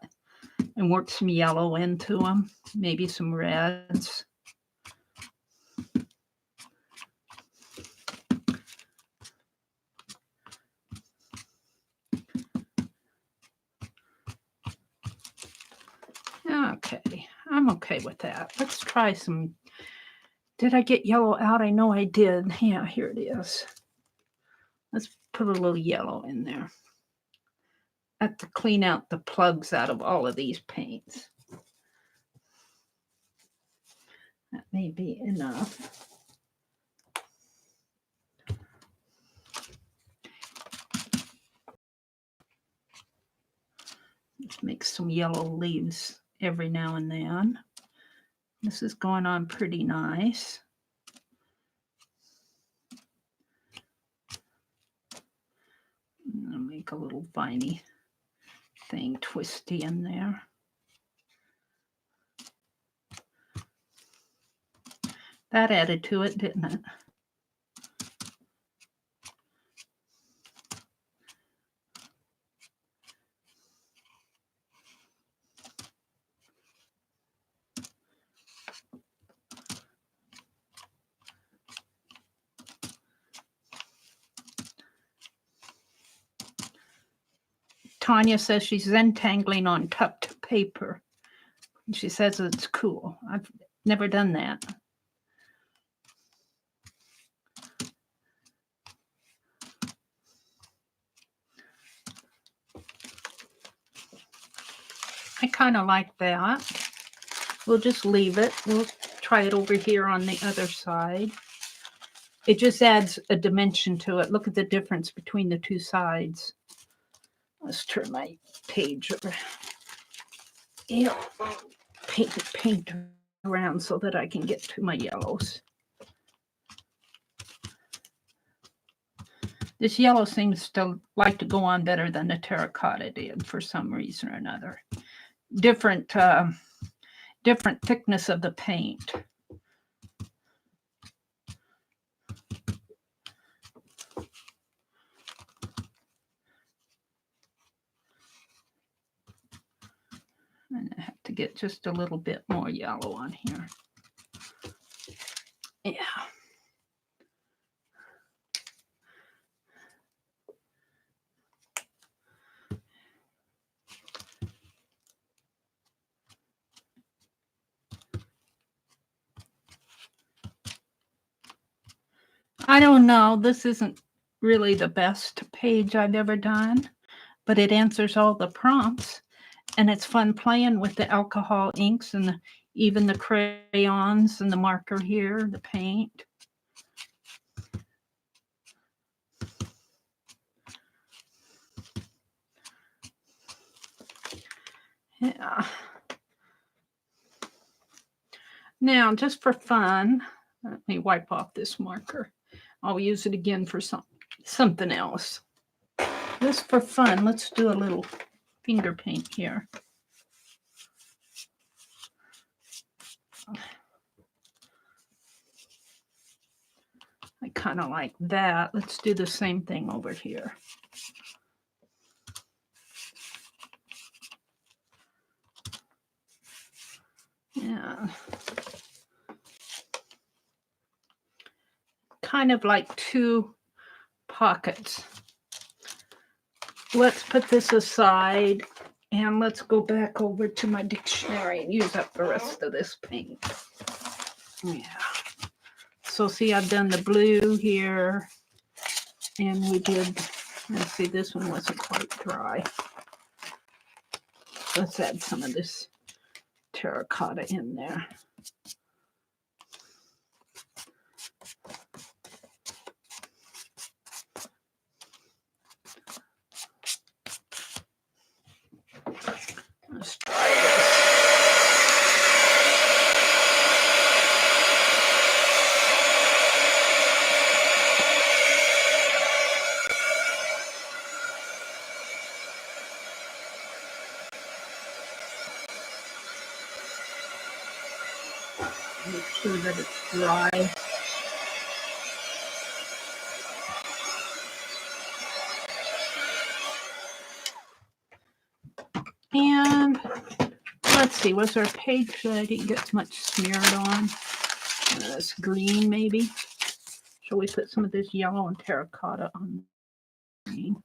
S1: and work some yellow into them, maybe some reds. Okay, I'm okay with that. Let's try some. Did I get yellow out? I know I did. Yeah, here it is. Let's put a little yellow in there. I have to clean out the plugs out of all of these paints. That may be enough. Let's make some yellow leaves every now and then. This is going on pretty nice. I'll make a little viney thing twisty in there. That added to it, didn't it? Tanya says she's entangling on tucked paper. She says it's cool. I've never done that. I kind of like that. We'll just leave it. We'll try it over here on the other side. It just adds a dimension to it. Look at the difference between the two sides. Let's turn my page over. Yeah, paint around so that I can get to my yellows. This yellow seems to like to go on better than the terracotta did for some reason or another. Different thickness of the paint. And I have to get just a little bit more yellow on here. Yeah. I don't know. This isn't really the best page I've ever done, but it answers all the prompts. And it's fun playing with the alcohol inks and even the crayons and the marker here, the paint. Yeah. Now, just for fun, let me wipe off this marker. I'll use it again for something else. Just for fun, let's do a little finger paint here. I kind of like that. Let's do the same thing over here. Yeah. Kind of like two pockets. Let's put this aside and let's go back over to my dictionary and use up the rest of this paint. Yeah. So see, I've done the blue here and we did, let's see, this one wasn't quite dry. Let's add some of this terracotta in there. Let's try this. Make sure that it's dry. And let's see, was there a page that I didn't get much smeared on? This green, maybe. Shall we put some of this yellow and terracotta on the green?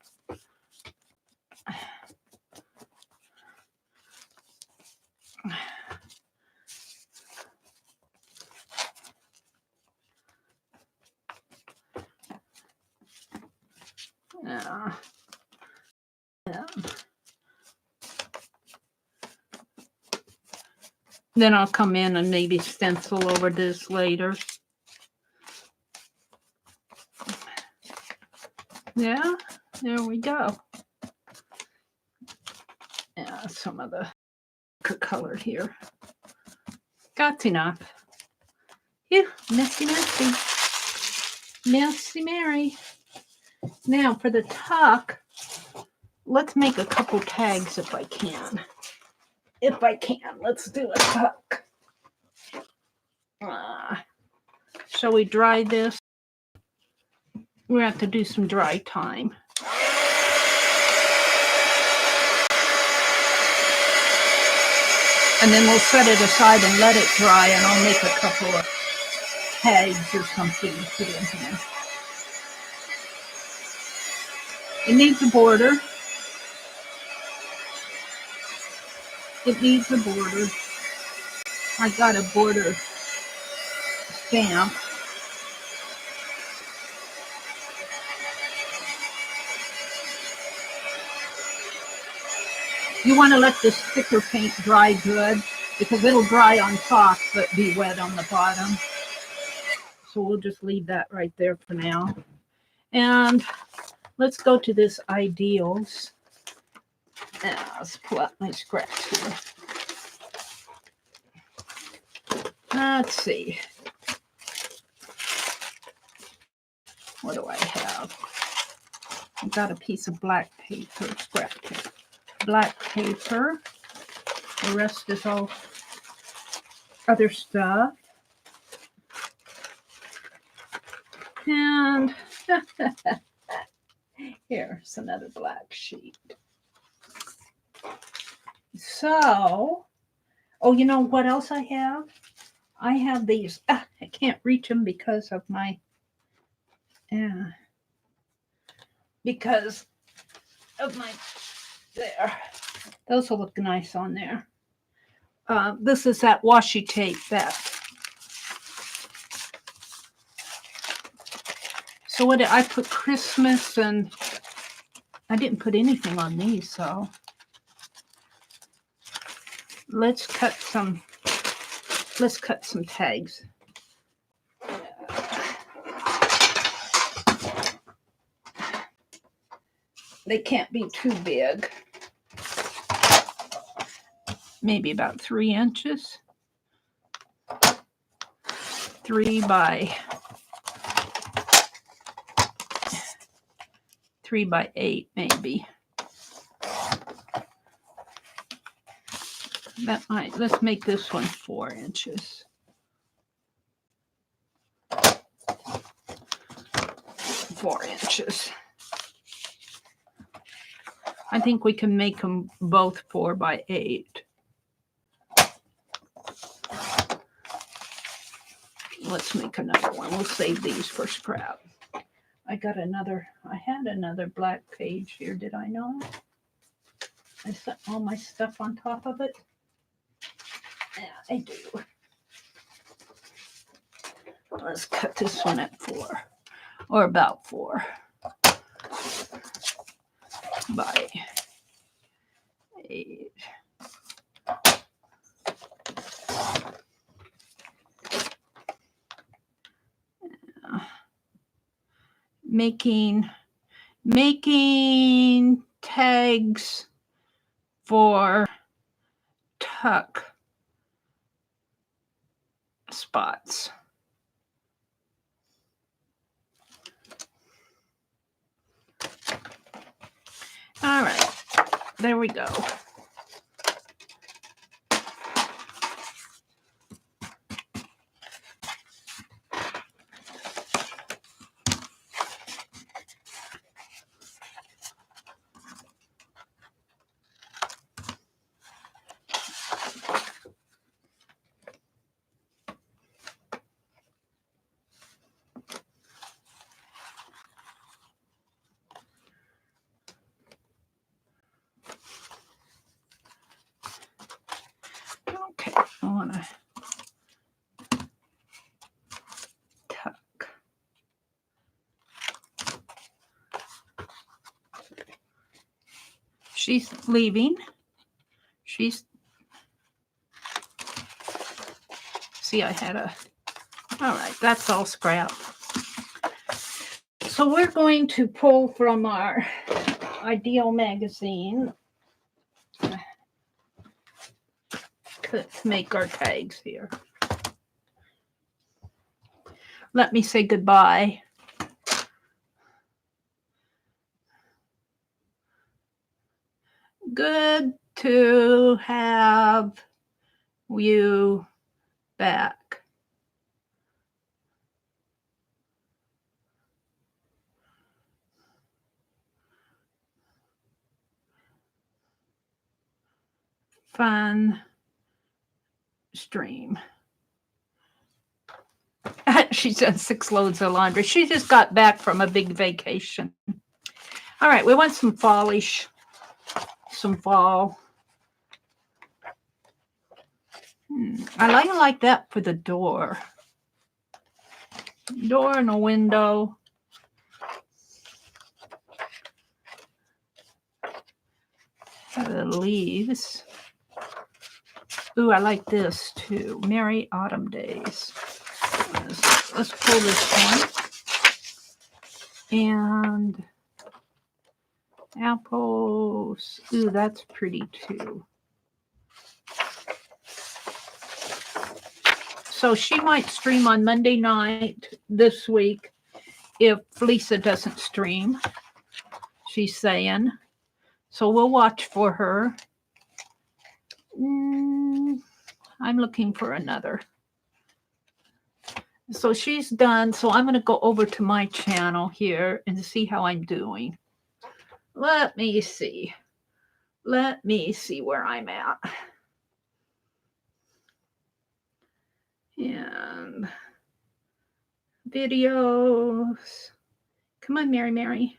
S1: Yeah. Then I'll come in and maybe stencil over this later. Yeah, there we go. Yeah, some of the color here. That's enough. Phew, messy, messy. Messy Mary. Now for the tuck, let's make a couple tags if I can. If I can, let's do a tuck. Shall we dry this? We have to do some dry time. And then we'll set it aside and let it dry, and I'll make a couple of tags or something to put in here. It needs a border. It needs a border. I got a border stamp. You want to let this thicker paint dry good because it'll dry on top but be wet on the bottom. So we'll just leave that right there for now. And let's go to this Ideals. Let's pull out my scratch here. Let's see. What do I have? I've got a piece of black paper, scrap paper. Black paper. The rest is all other stuff. And here's another black sheet. So, oh, you know what else I have? I have these. I can't reach them because of my, because of my, there. Those will look nice on there. This is that washi tape that. So what did I put? Christmas, and I didn't put anything on these, so let's cut some tags. They can't be too big. Maybe about 3 inches. 3 3 by 8 maybe. That might, let's make this one 4 inches. 4 inches. I think we can make them both 4 by 8. Let's make another one. We'll save these for scrap. I had another black page here. Did I not? I set all my stuff on top of it. Yeah, I do. Let's cut this one at 4, or about 4 by 8. Making tags for tuck spots. All right, there we go. Okay, I want to tuck. She's leaving. See, I had a, all right, that's all scrap. So we're going to pull from our Ideal magazine to make our tags here. Let me say goodbye. Good to have you back. Fun stream. She's done 6 loads of laundry. She just got back from a big vacation. All right, we want some fallish, some fall. I like that for the door. Door and a window. The leaves. Ooh, I like this too. Merry Autumn Days. Let's pull this one. And apples. Ooh, that's pretty too. So she might stream on Monday night this week if Lisa doesn't stream, she's saying. So we'll watch for her. I'm looking for another. So she's done. So I'm going to go over to my channel here and see how I'm doing. Let me see. Let me see where I'm at. And videos. Come on, Mary.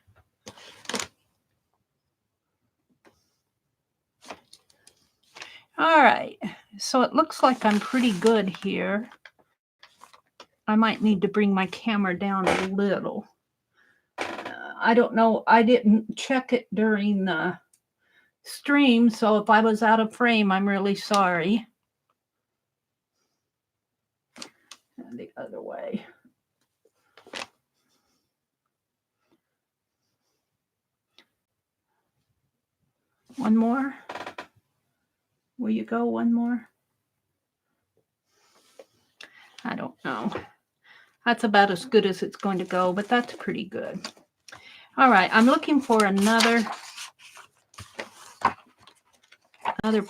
S1: All right. So it looks like I'm pretty good here. I might need to bring my camera down a little. I don't know. I didn't check it during the stream, so if I was out of frame, I'm really sorry. And the other way. One more. Will you go one more? I don't know. That's about as good as it's going to go, but that's pretty good. All right, I'm looking for another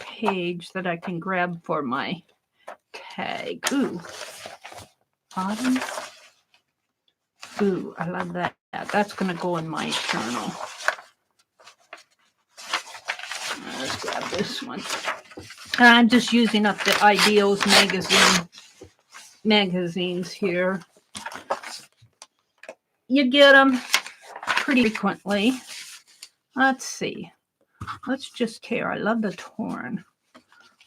S1: page that I can grab for my tag. Ooh, bottom. Ooh, I love that. That's going to go in my journal. Let's grab this one. I'm just using up the Ideals magazines here. You get them pretty frequently. Let's see. Let's just tear. I love the torn.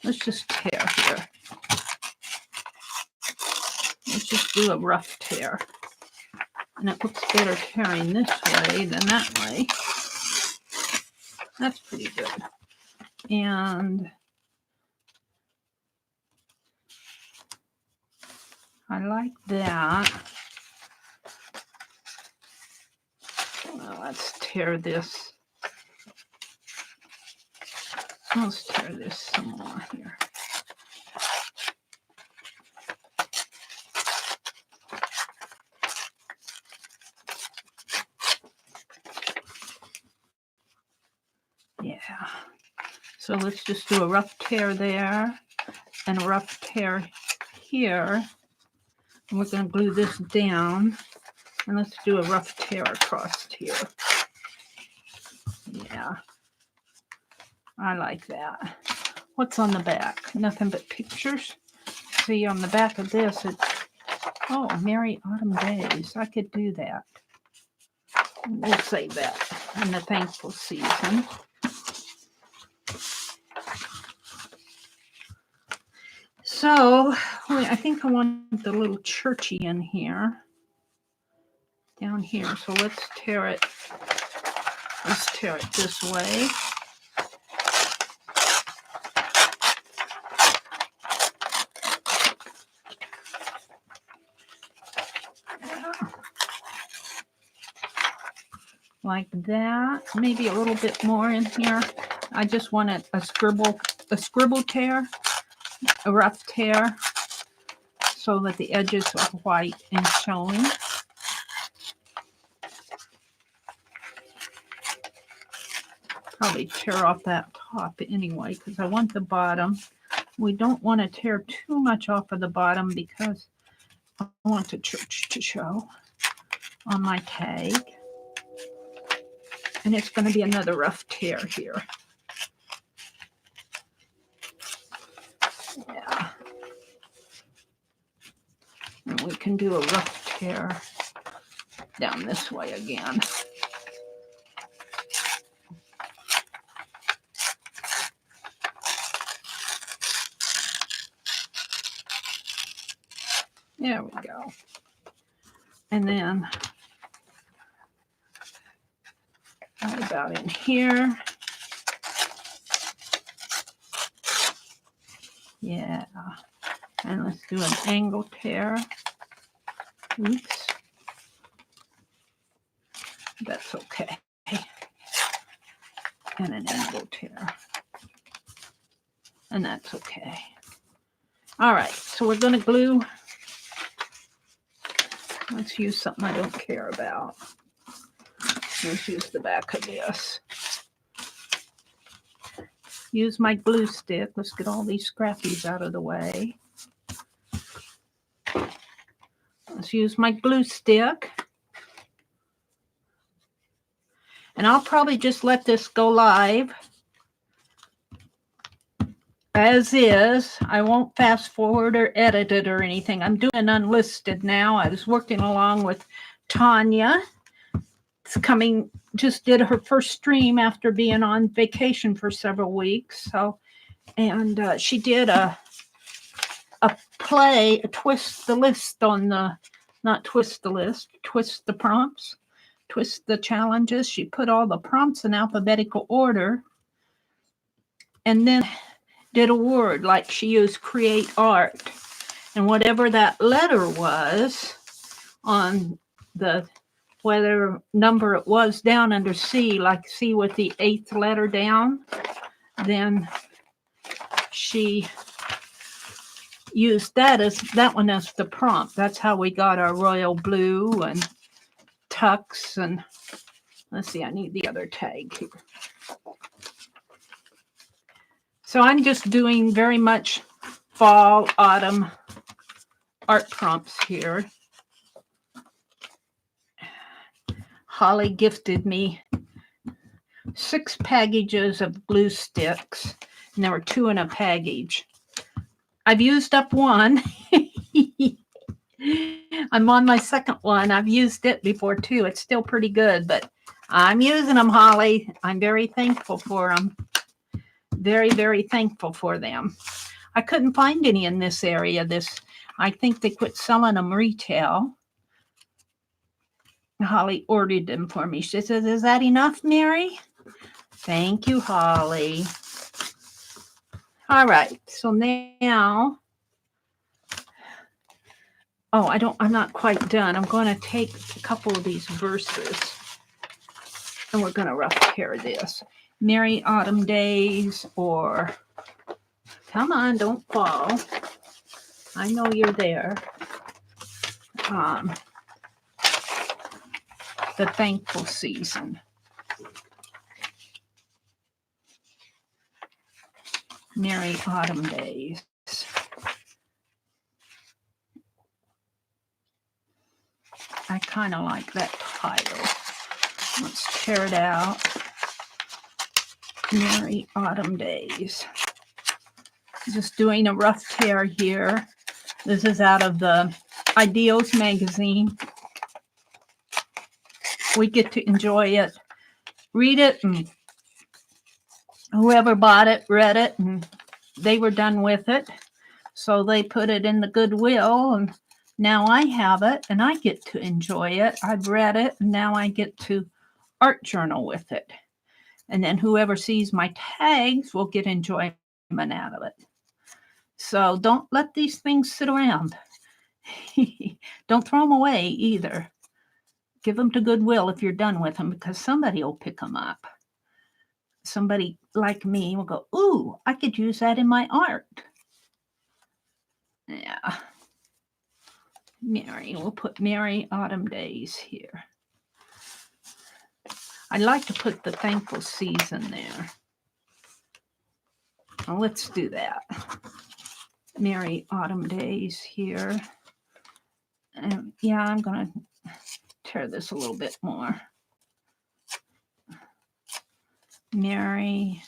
S1: Let's just tear here. Let's just do a rough tear. And it looks better tearing this way than that way. That's pretty good. And I like that. Well, let's tear this. Let's tear this some more here. Yeah. So let's just do a rough tear there and a rough tear here. And we're going to glue this down. And let's do a rough tear across here. Yeah. I like that. What's on the back? Nothing but pictures. See, on the back of this, it's, oh, Merry Autumn Days. I could do that. We'll save that in the thankful season. So, I think I want the little churchy in here. Down here. So let's tear it. Let's tear it this way. Like that. Maybe a little bit more in here. I just wanted a scribble tear, a rough tear, so that the edges are white and showing. Probably tear off that top anyway, because I want the bottom. We don't want to tear too much off of the bottom because I want the church to show on my tag. And it's going to be another rough tear here. Yeah. And we can do a rough tear down this way again. There we go. And then right about in here. Yeah. And let's do an angle tear. Oops. That's okay. And an angle tear. And that's okay. All right. So we're going to glue. Let's use something I don't care about. Let's use the back of this. Use my glue stick. Let's get all these scrappies out of the way. Let's use my glue stick. And I'll probably just let this go live as is. I won't fast forward or edit it or anything. I'm doing unlisted now. I was working along with Tanya. It's coming, just did her first stream after being on vacation for several weeks. So, and she did a play, a twist the list on the, not twist the list, twist the prompts, twist the challenges. She put all the prompts in alphabetical order and then did a word, like she used create art. And whatever that letter was on the, whatever number it was down under C, like C with the 8th letter down, then she used that one as the prompt. That's how we got our royal blue and tux and Let's see, I need the other tag here. So I'm just doing very much fall, autumn art prompts here. Holly gifted me 6 packages of glue sticks, and there were 2 in a package. I've used up one. I'm on my second one. I've used it before too. It's still pretty good, but I'm using them, Holly. I'm very thankful for them. Very, very thankful for them. I couldn't find any in this area. I think they quit selling them retail. Holly ordered them for me. She says, "Is that enough, Mary?" Thank you, Holly. All right. So now, I'm not quite done. I'm going to take a couple of these verses and we're going to rough tear this. Merry Autumn Days, or come on, don't fall. I know you're there. The Thankful Season. Merry Autumn Days. I kind of like that title. Let's tear it out. Merry Autumn Days. Just doing a rough tear here. This is out of the Ideals magazine. We get to enjoy it, read it, and whoever bought it read it, and they were done with it. So they put it in the Goodwill, and now I have it, and I get to enjoy it. I've read it, and now I get to art journal with it. And then whoever sees my tags will get enjoyment out of it. So don't let these things sit around. Don't throw them away either. Give them to Goodwill if you're done with them, because somebody will pick them up. Somebody like me will go, "Ooh, I could use that in my art." Yeah. Mary, we'll put Merry Autumn Days here. I'd like to put the Thankful Season there. Well, let's do that. Merry Autumn Days here. And yeah, I'm going to tear this a little bit more. Merry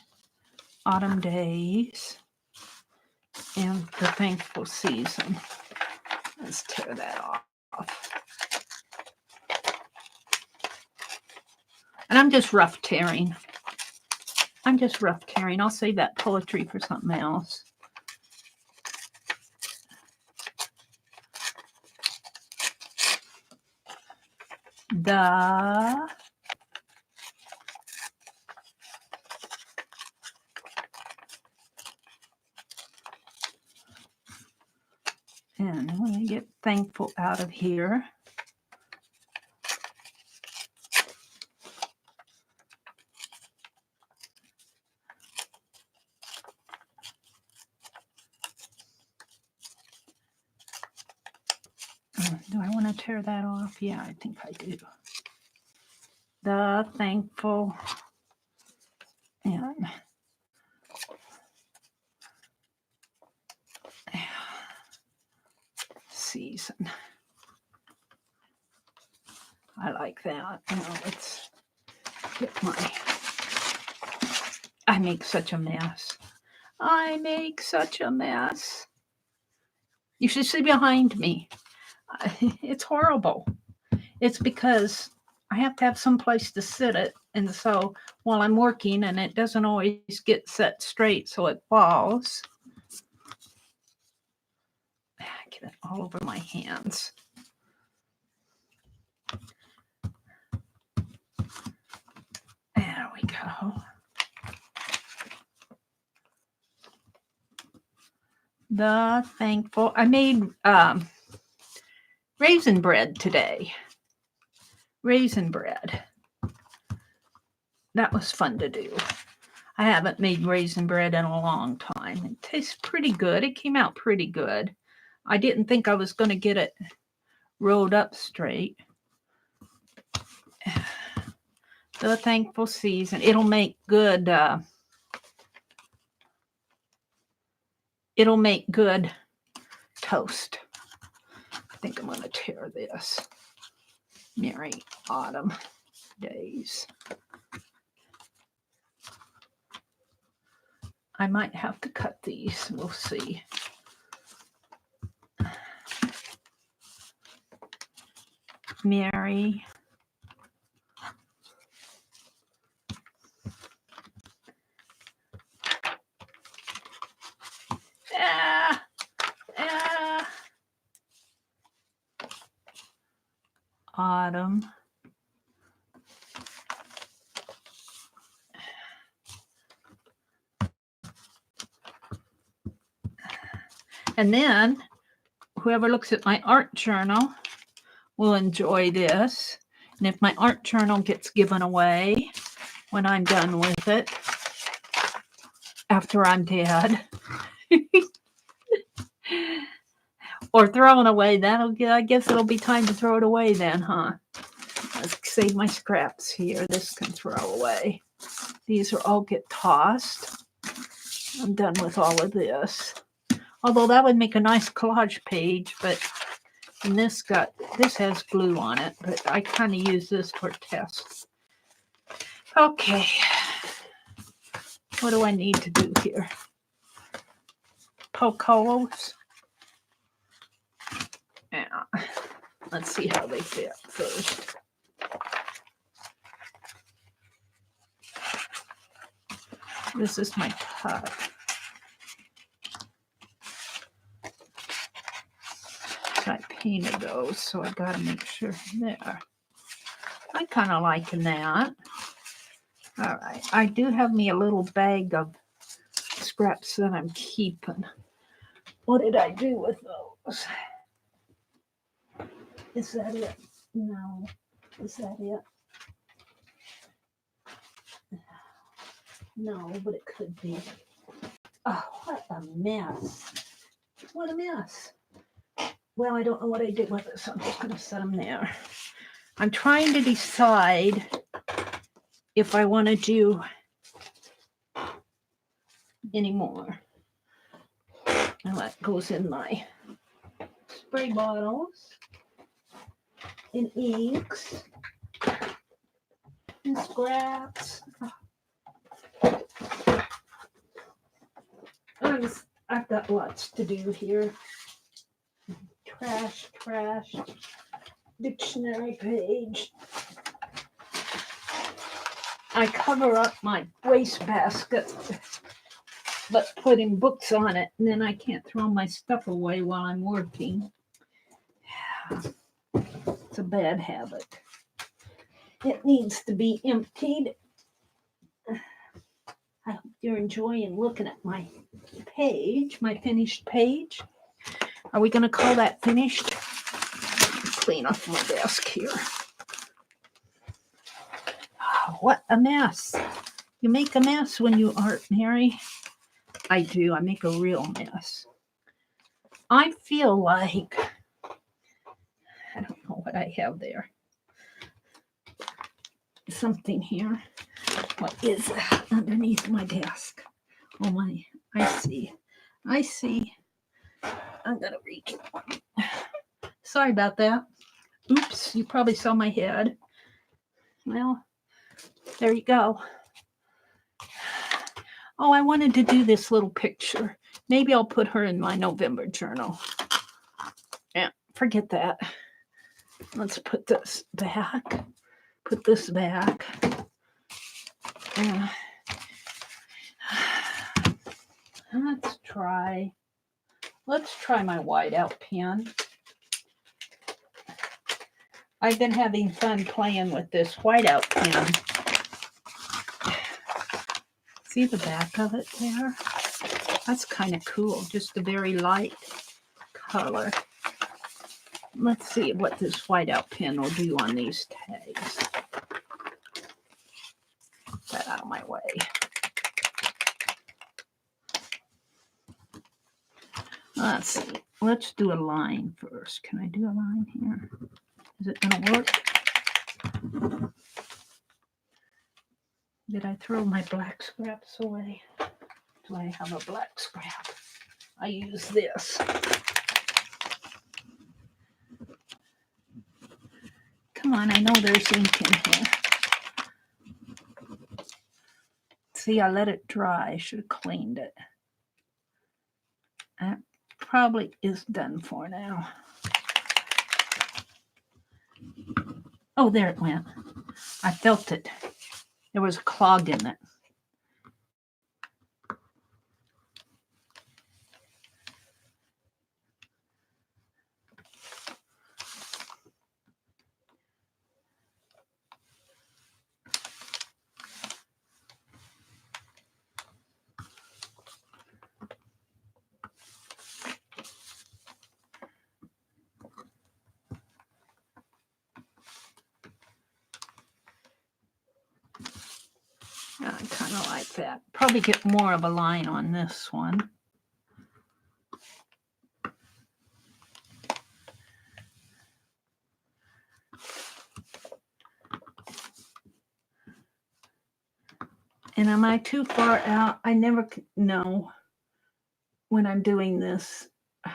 S1: Autumn Days and the Thankful Season. Let's tear that off. And I'm just rough tearing. I'll save that poetry for something else. And I'm going to get thankful out of here. Do I want to tear that off? Yeah, I think I do. The Thankful and Season. I like that. Now let's get I make such a mess. You should see behind me. It's horrible. It's because I have to have some place to sit it. And so while I'm working, and it doesn't always get set straight, so it falls. Get it all over my hands. There we go. The Thankful. I made raisin bread today. Raisin bread. That was fun to do. I haven't made raisin bread in a long time. It tastes pretty good. It came out pretty good. I didn't think I was going to get it rolled up straight. The thankful season. It'll make good toast. I think I'm going to tear this. Merry autumn days. I might have to cut these. We'll see. Merry autumn and then whoever looks at my art journal will enjoy this. And if my art journal gets given away when I'm done with it, after I'm dead, or thrown away, I guess it'll be time to throw it away then, huh? Let's save my scraps here. This can throw away. These are all get tossed. I'm done with all of this. Although that would make a nice collage page, but and this has glue on it, but I kind of use this for tests. Okay. What do I need to do here? Poke holes. Yeah. Let's see how they fit first. This is my cut. So I painted those, so I got to make sure there. I kind of liking that. All right. I do have me a little bag of scraps that I'm keeping. What did I do with those? Is that it? No. Is that it? No, but it could be. Oh, what a mess. What a mess. Well, I don't know what I did with it, so I'm just going to set them there. I'm trying to decide if I want to do any more. And that goes in my spray bottles and inks and scraps. I've got lots to do here. Trash, dictionary page. I cover up my wastebasket, but putting books on it, and then I can't throw my stuff away while I'm working. It's a bad habit. It needs to be emptied. I hope you're enjoying looking at my page, my finished page. Are we going to call that finished? Clean off my desk here. Oh, what a mess. You make a mess when you art, Mary. I do. I make a real mess. I feel like, I don't know what I have there. Something here. What is that underneath my desk? Oh my, I see. I'm going to reach. Sorry about that. Oops, you probably saw my head. Well, there you go. Oh, I wanted to do this little picture. Maybe I'll put her in my November journal. Yeah, forget that. Let's put this back. Put this back. Let's try my whiteout pen. I've been having fun playing with this whiteout pen. See the back of it there? That's kind of cool. Just a very light color. Let's see what this whiteout pen will do on these tags. Get that out of my way. Let's see. Let's do a line first. Can I do a line here? Is it going to work? Did I throw my black scraps away? Do I have a black scrap? I use this. Come on, I know there's ink in here. See, I let it dry. I should have cleaned it. That probably is done for now. Oh, there it went. I felt it. There was a clog in it. I kind of like that. Probably get more of a line on this one. And am I too far out? I never know when I'm doing this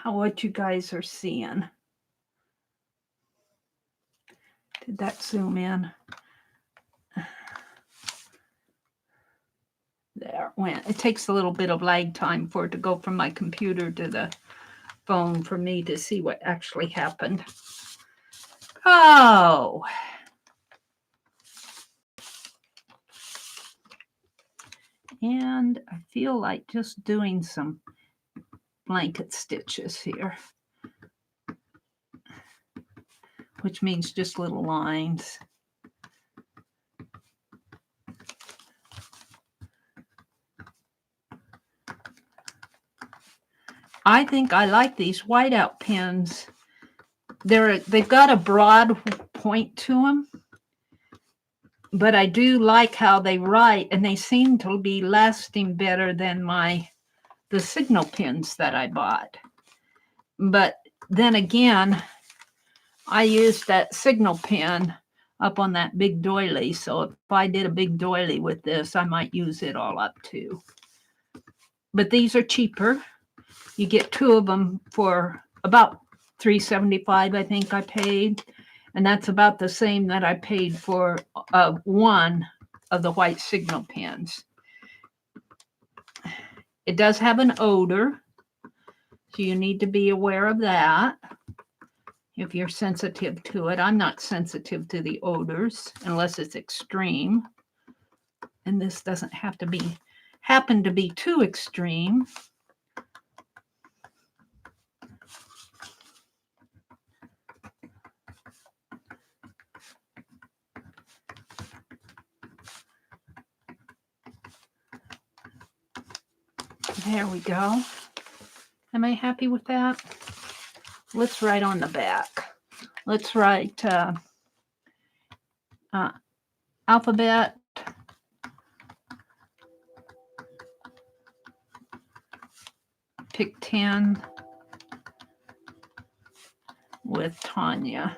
S1: what you guys are seeing. Did that zoom in? There it went. It takes a little bit of lag time for it to go from my computer to the phone for me to see what actually happened. Oh. And I feel like just doing some blanket stitches here, which means just little lines. I think I like these whiteout pens. They've got a broad point to them, but I do like how they write, and they seem to be lasting better than the signal pens that I bought. But then again, I used that signal pen up on that big doily, so if I did a big doily with this, I might use it all up too. But these are cheaper. You get 2 of them for about $3.75, I think I paid. And that's about the same that I paid for one of the white signal pens. It does have an odor, so you need to be aware of that if you're sensitive to it. I'm not sensitive to the odors unless it's extreme. And this doesn't happen to be too extreme. There we go. Am I happy with that? Let's write on the back. Let's write alphabet, pick 10 with Tanya.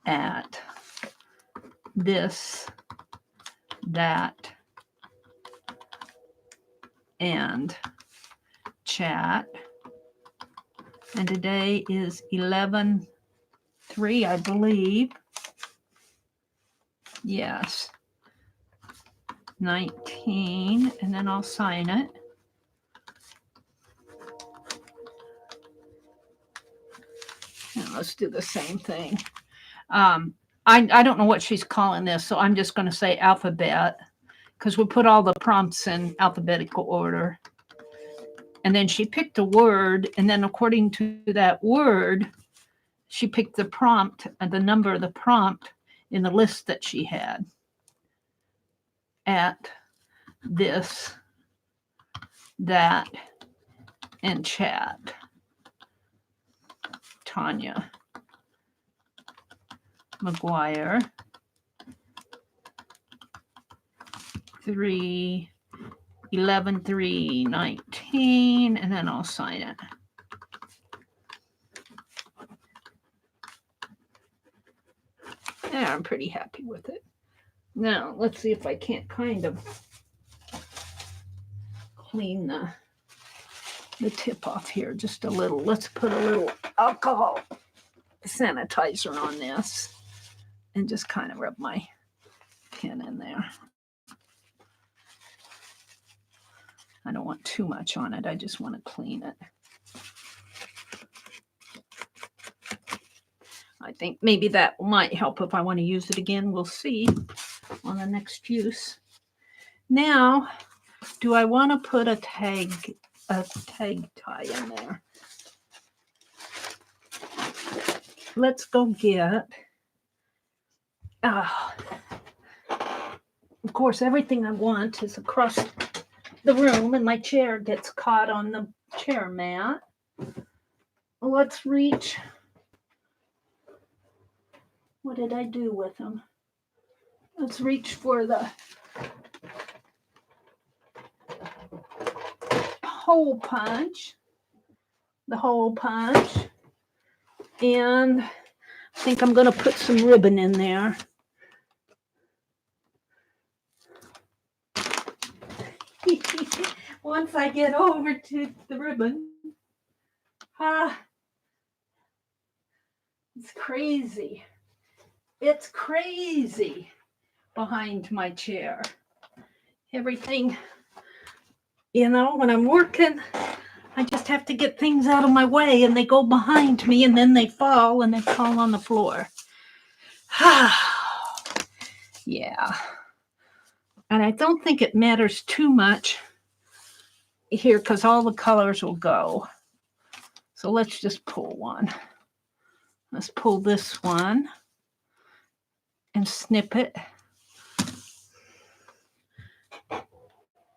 S1: At this, that, and chat. And today is 11/3, I believe. Yes. 19, and then I'll sign it. And let's do the same thing. I don't know what she's calling this, so I'm just going to say alphabet, because we put all the prompts in alphabetical order. And then she picked a word, and then according to that word, she picked the prompt and the number of the prompt in the list that she had. At this, that, and chat. Tanya McGuire, 3/11/3/19, and then I'll sign it. Yeah, I'm pretty happy with it. Now, let's see if I can't kind of clean the tip off here just a little. Let's put a little alcohol sanitizer on this and just kind of rub my pen in there. I don't want too much on it. I just want to clean it. I think maybe that might help if I want to use it again. We'll see on the next use. Now, do I want to put a tag tie in there? Let's go get, of course, everything I want is across the room and my chair gets caught on the chair mat. Let's reach. What did I do with them? Let's reach for the hole punch. The hole punch. And I think I'm going to put some ribbon in there. Once I get over to the ribbon. It's crazy. It's crazy behind my chair. Everything, when I'm working, I just have to get things out of my way and they go behind me and then they fall on the floor. Yeah. And I don't think it matters too much here because all the colors will go. So let's just pull one. Let's pull this one and snip it.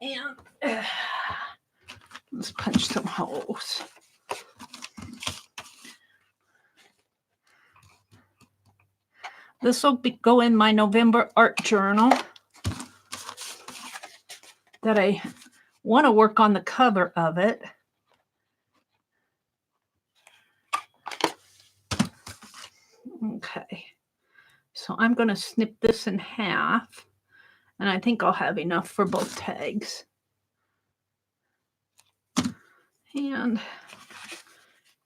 S1: And let's punch some holes. This will go in my November art journal that I want to work on the cover of it. Okay, so I'm going to snip this in half, and I think I'll have enough for both tags. And of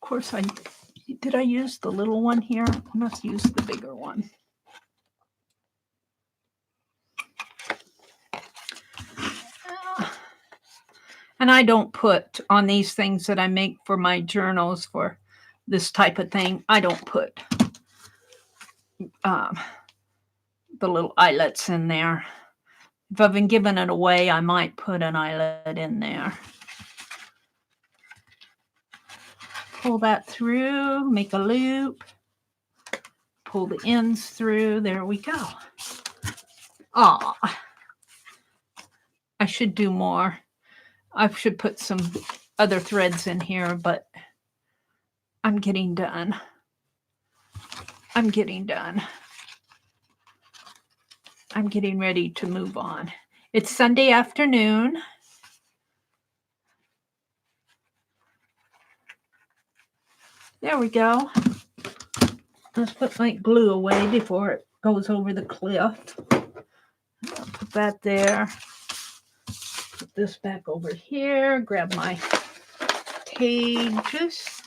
S1: course, did I use the little one here? I must use the bigger one. And I don't put on these things that I make for my journals for this type of thing, I don't put the little eyelets in there. If I've been giving it away, I might put an eyelet in there. Pull that through, make a loop, pull the ends through. There we go. Ah, I should do more. I should put some other threads in here, but I'm getting done. I'm getting ready to move on. It's Sunday afternoon. There we go. Let's put my glue away before it goes over the cliff. I'll put that there. Put this back over here. Grab my pages.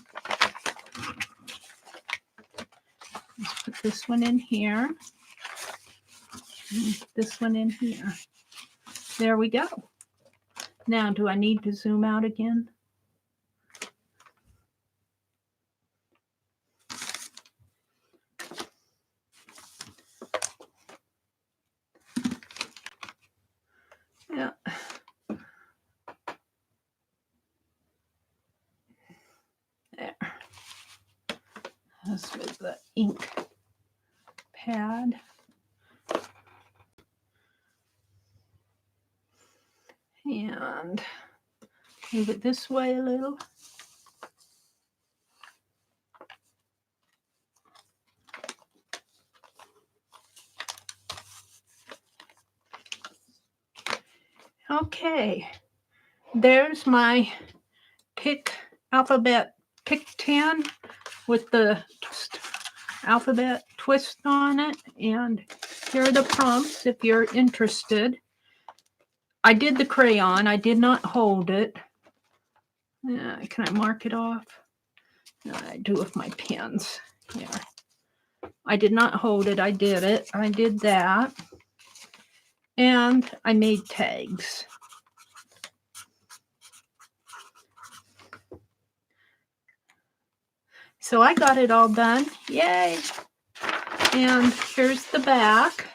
S1: Let's put this one in here. And this one in here. There we go. Now, do I need to zoom out again? Yeah. There. This was the ink pad. And move it this way a little. Okay, there's my pick 10 with the alphabet twist on it. And here are the prompts if you're interested. I did the crayon. I did not hold it. Can I mark it off? I do with my pens. Yeah. I did not hold it. I did it. I did that. And I made tags. So I got it all done. Yay! And here's the back.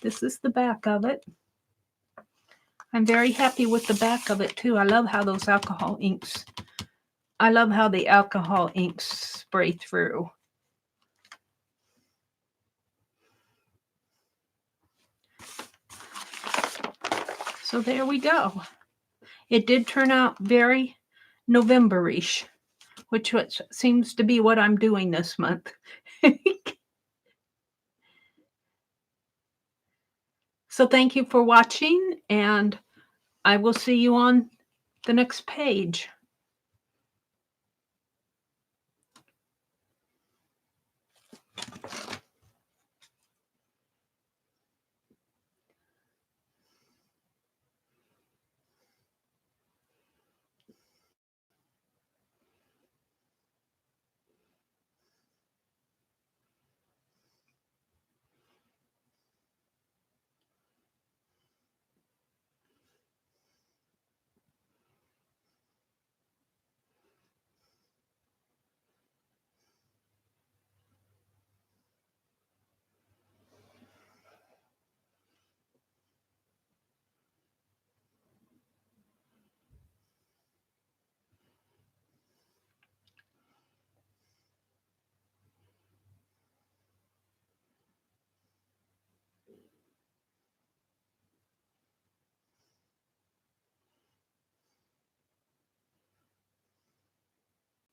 S1: This is the back of it. I'm very happy with the back of it too. I love how those alcohol inks, I love how the alcohol inks spray through. So there we go. It did turn out very November-ish, which seems to be what I'm doing this month. So thank you for watching, and I will see you on the next page.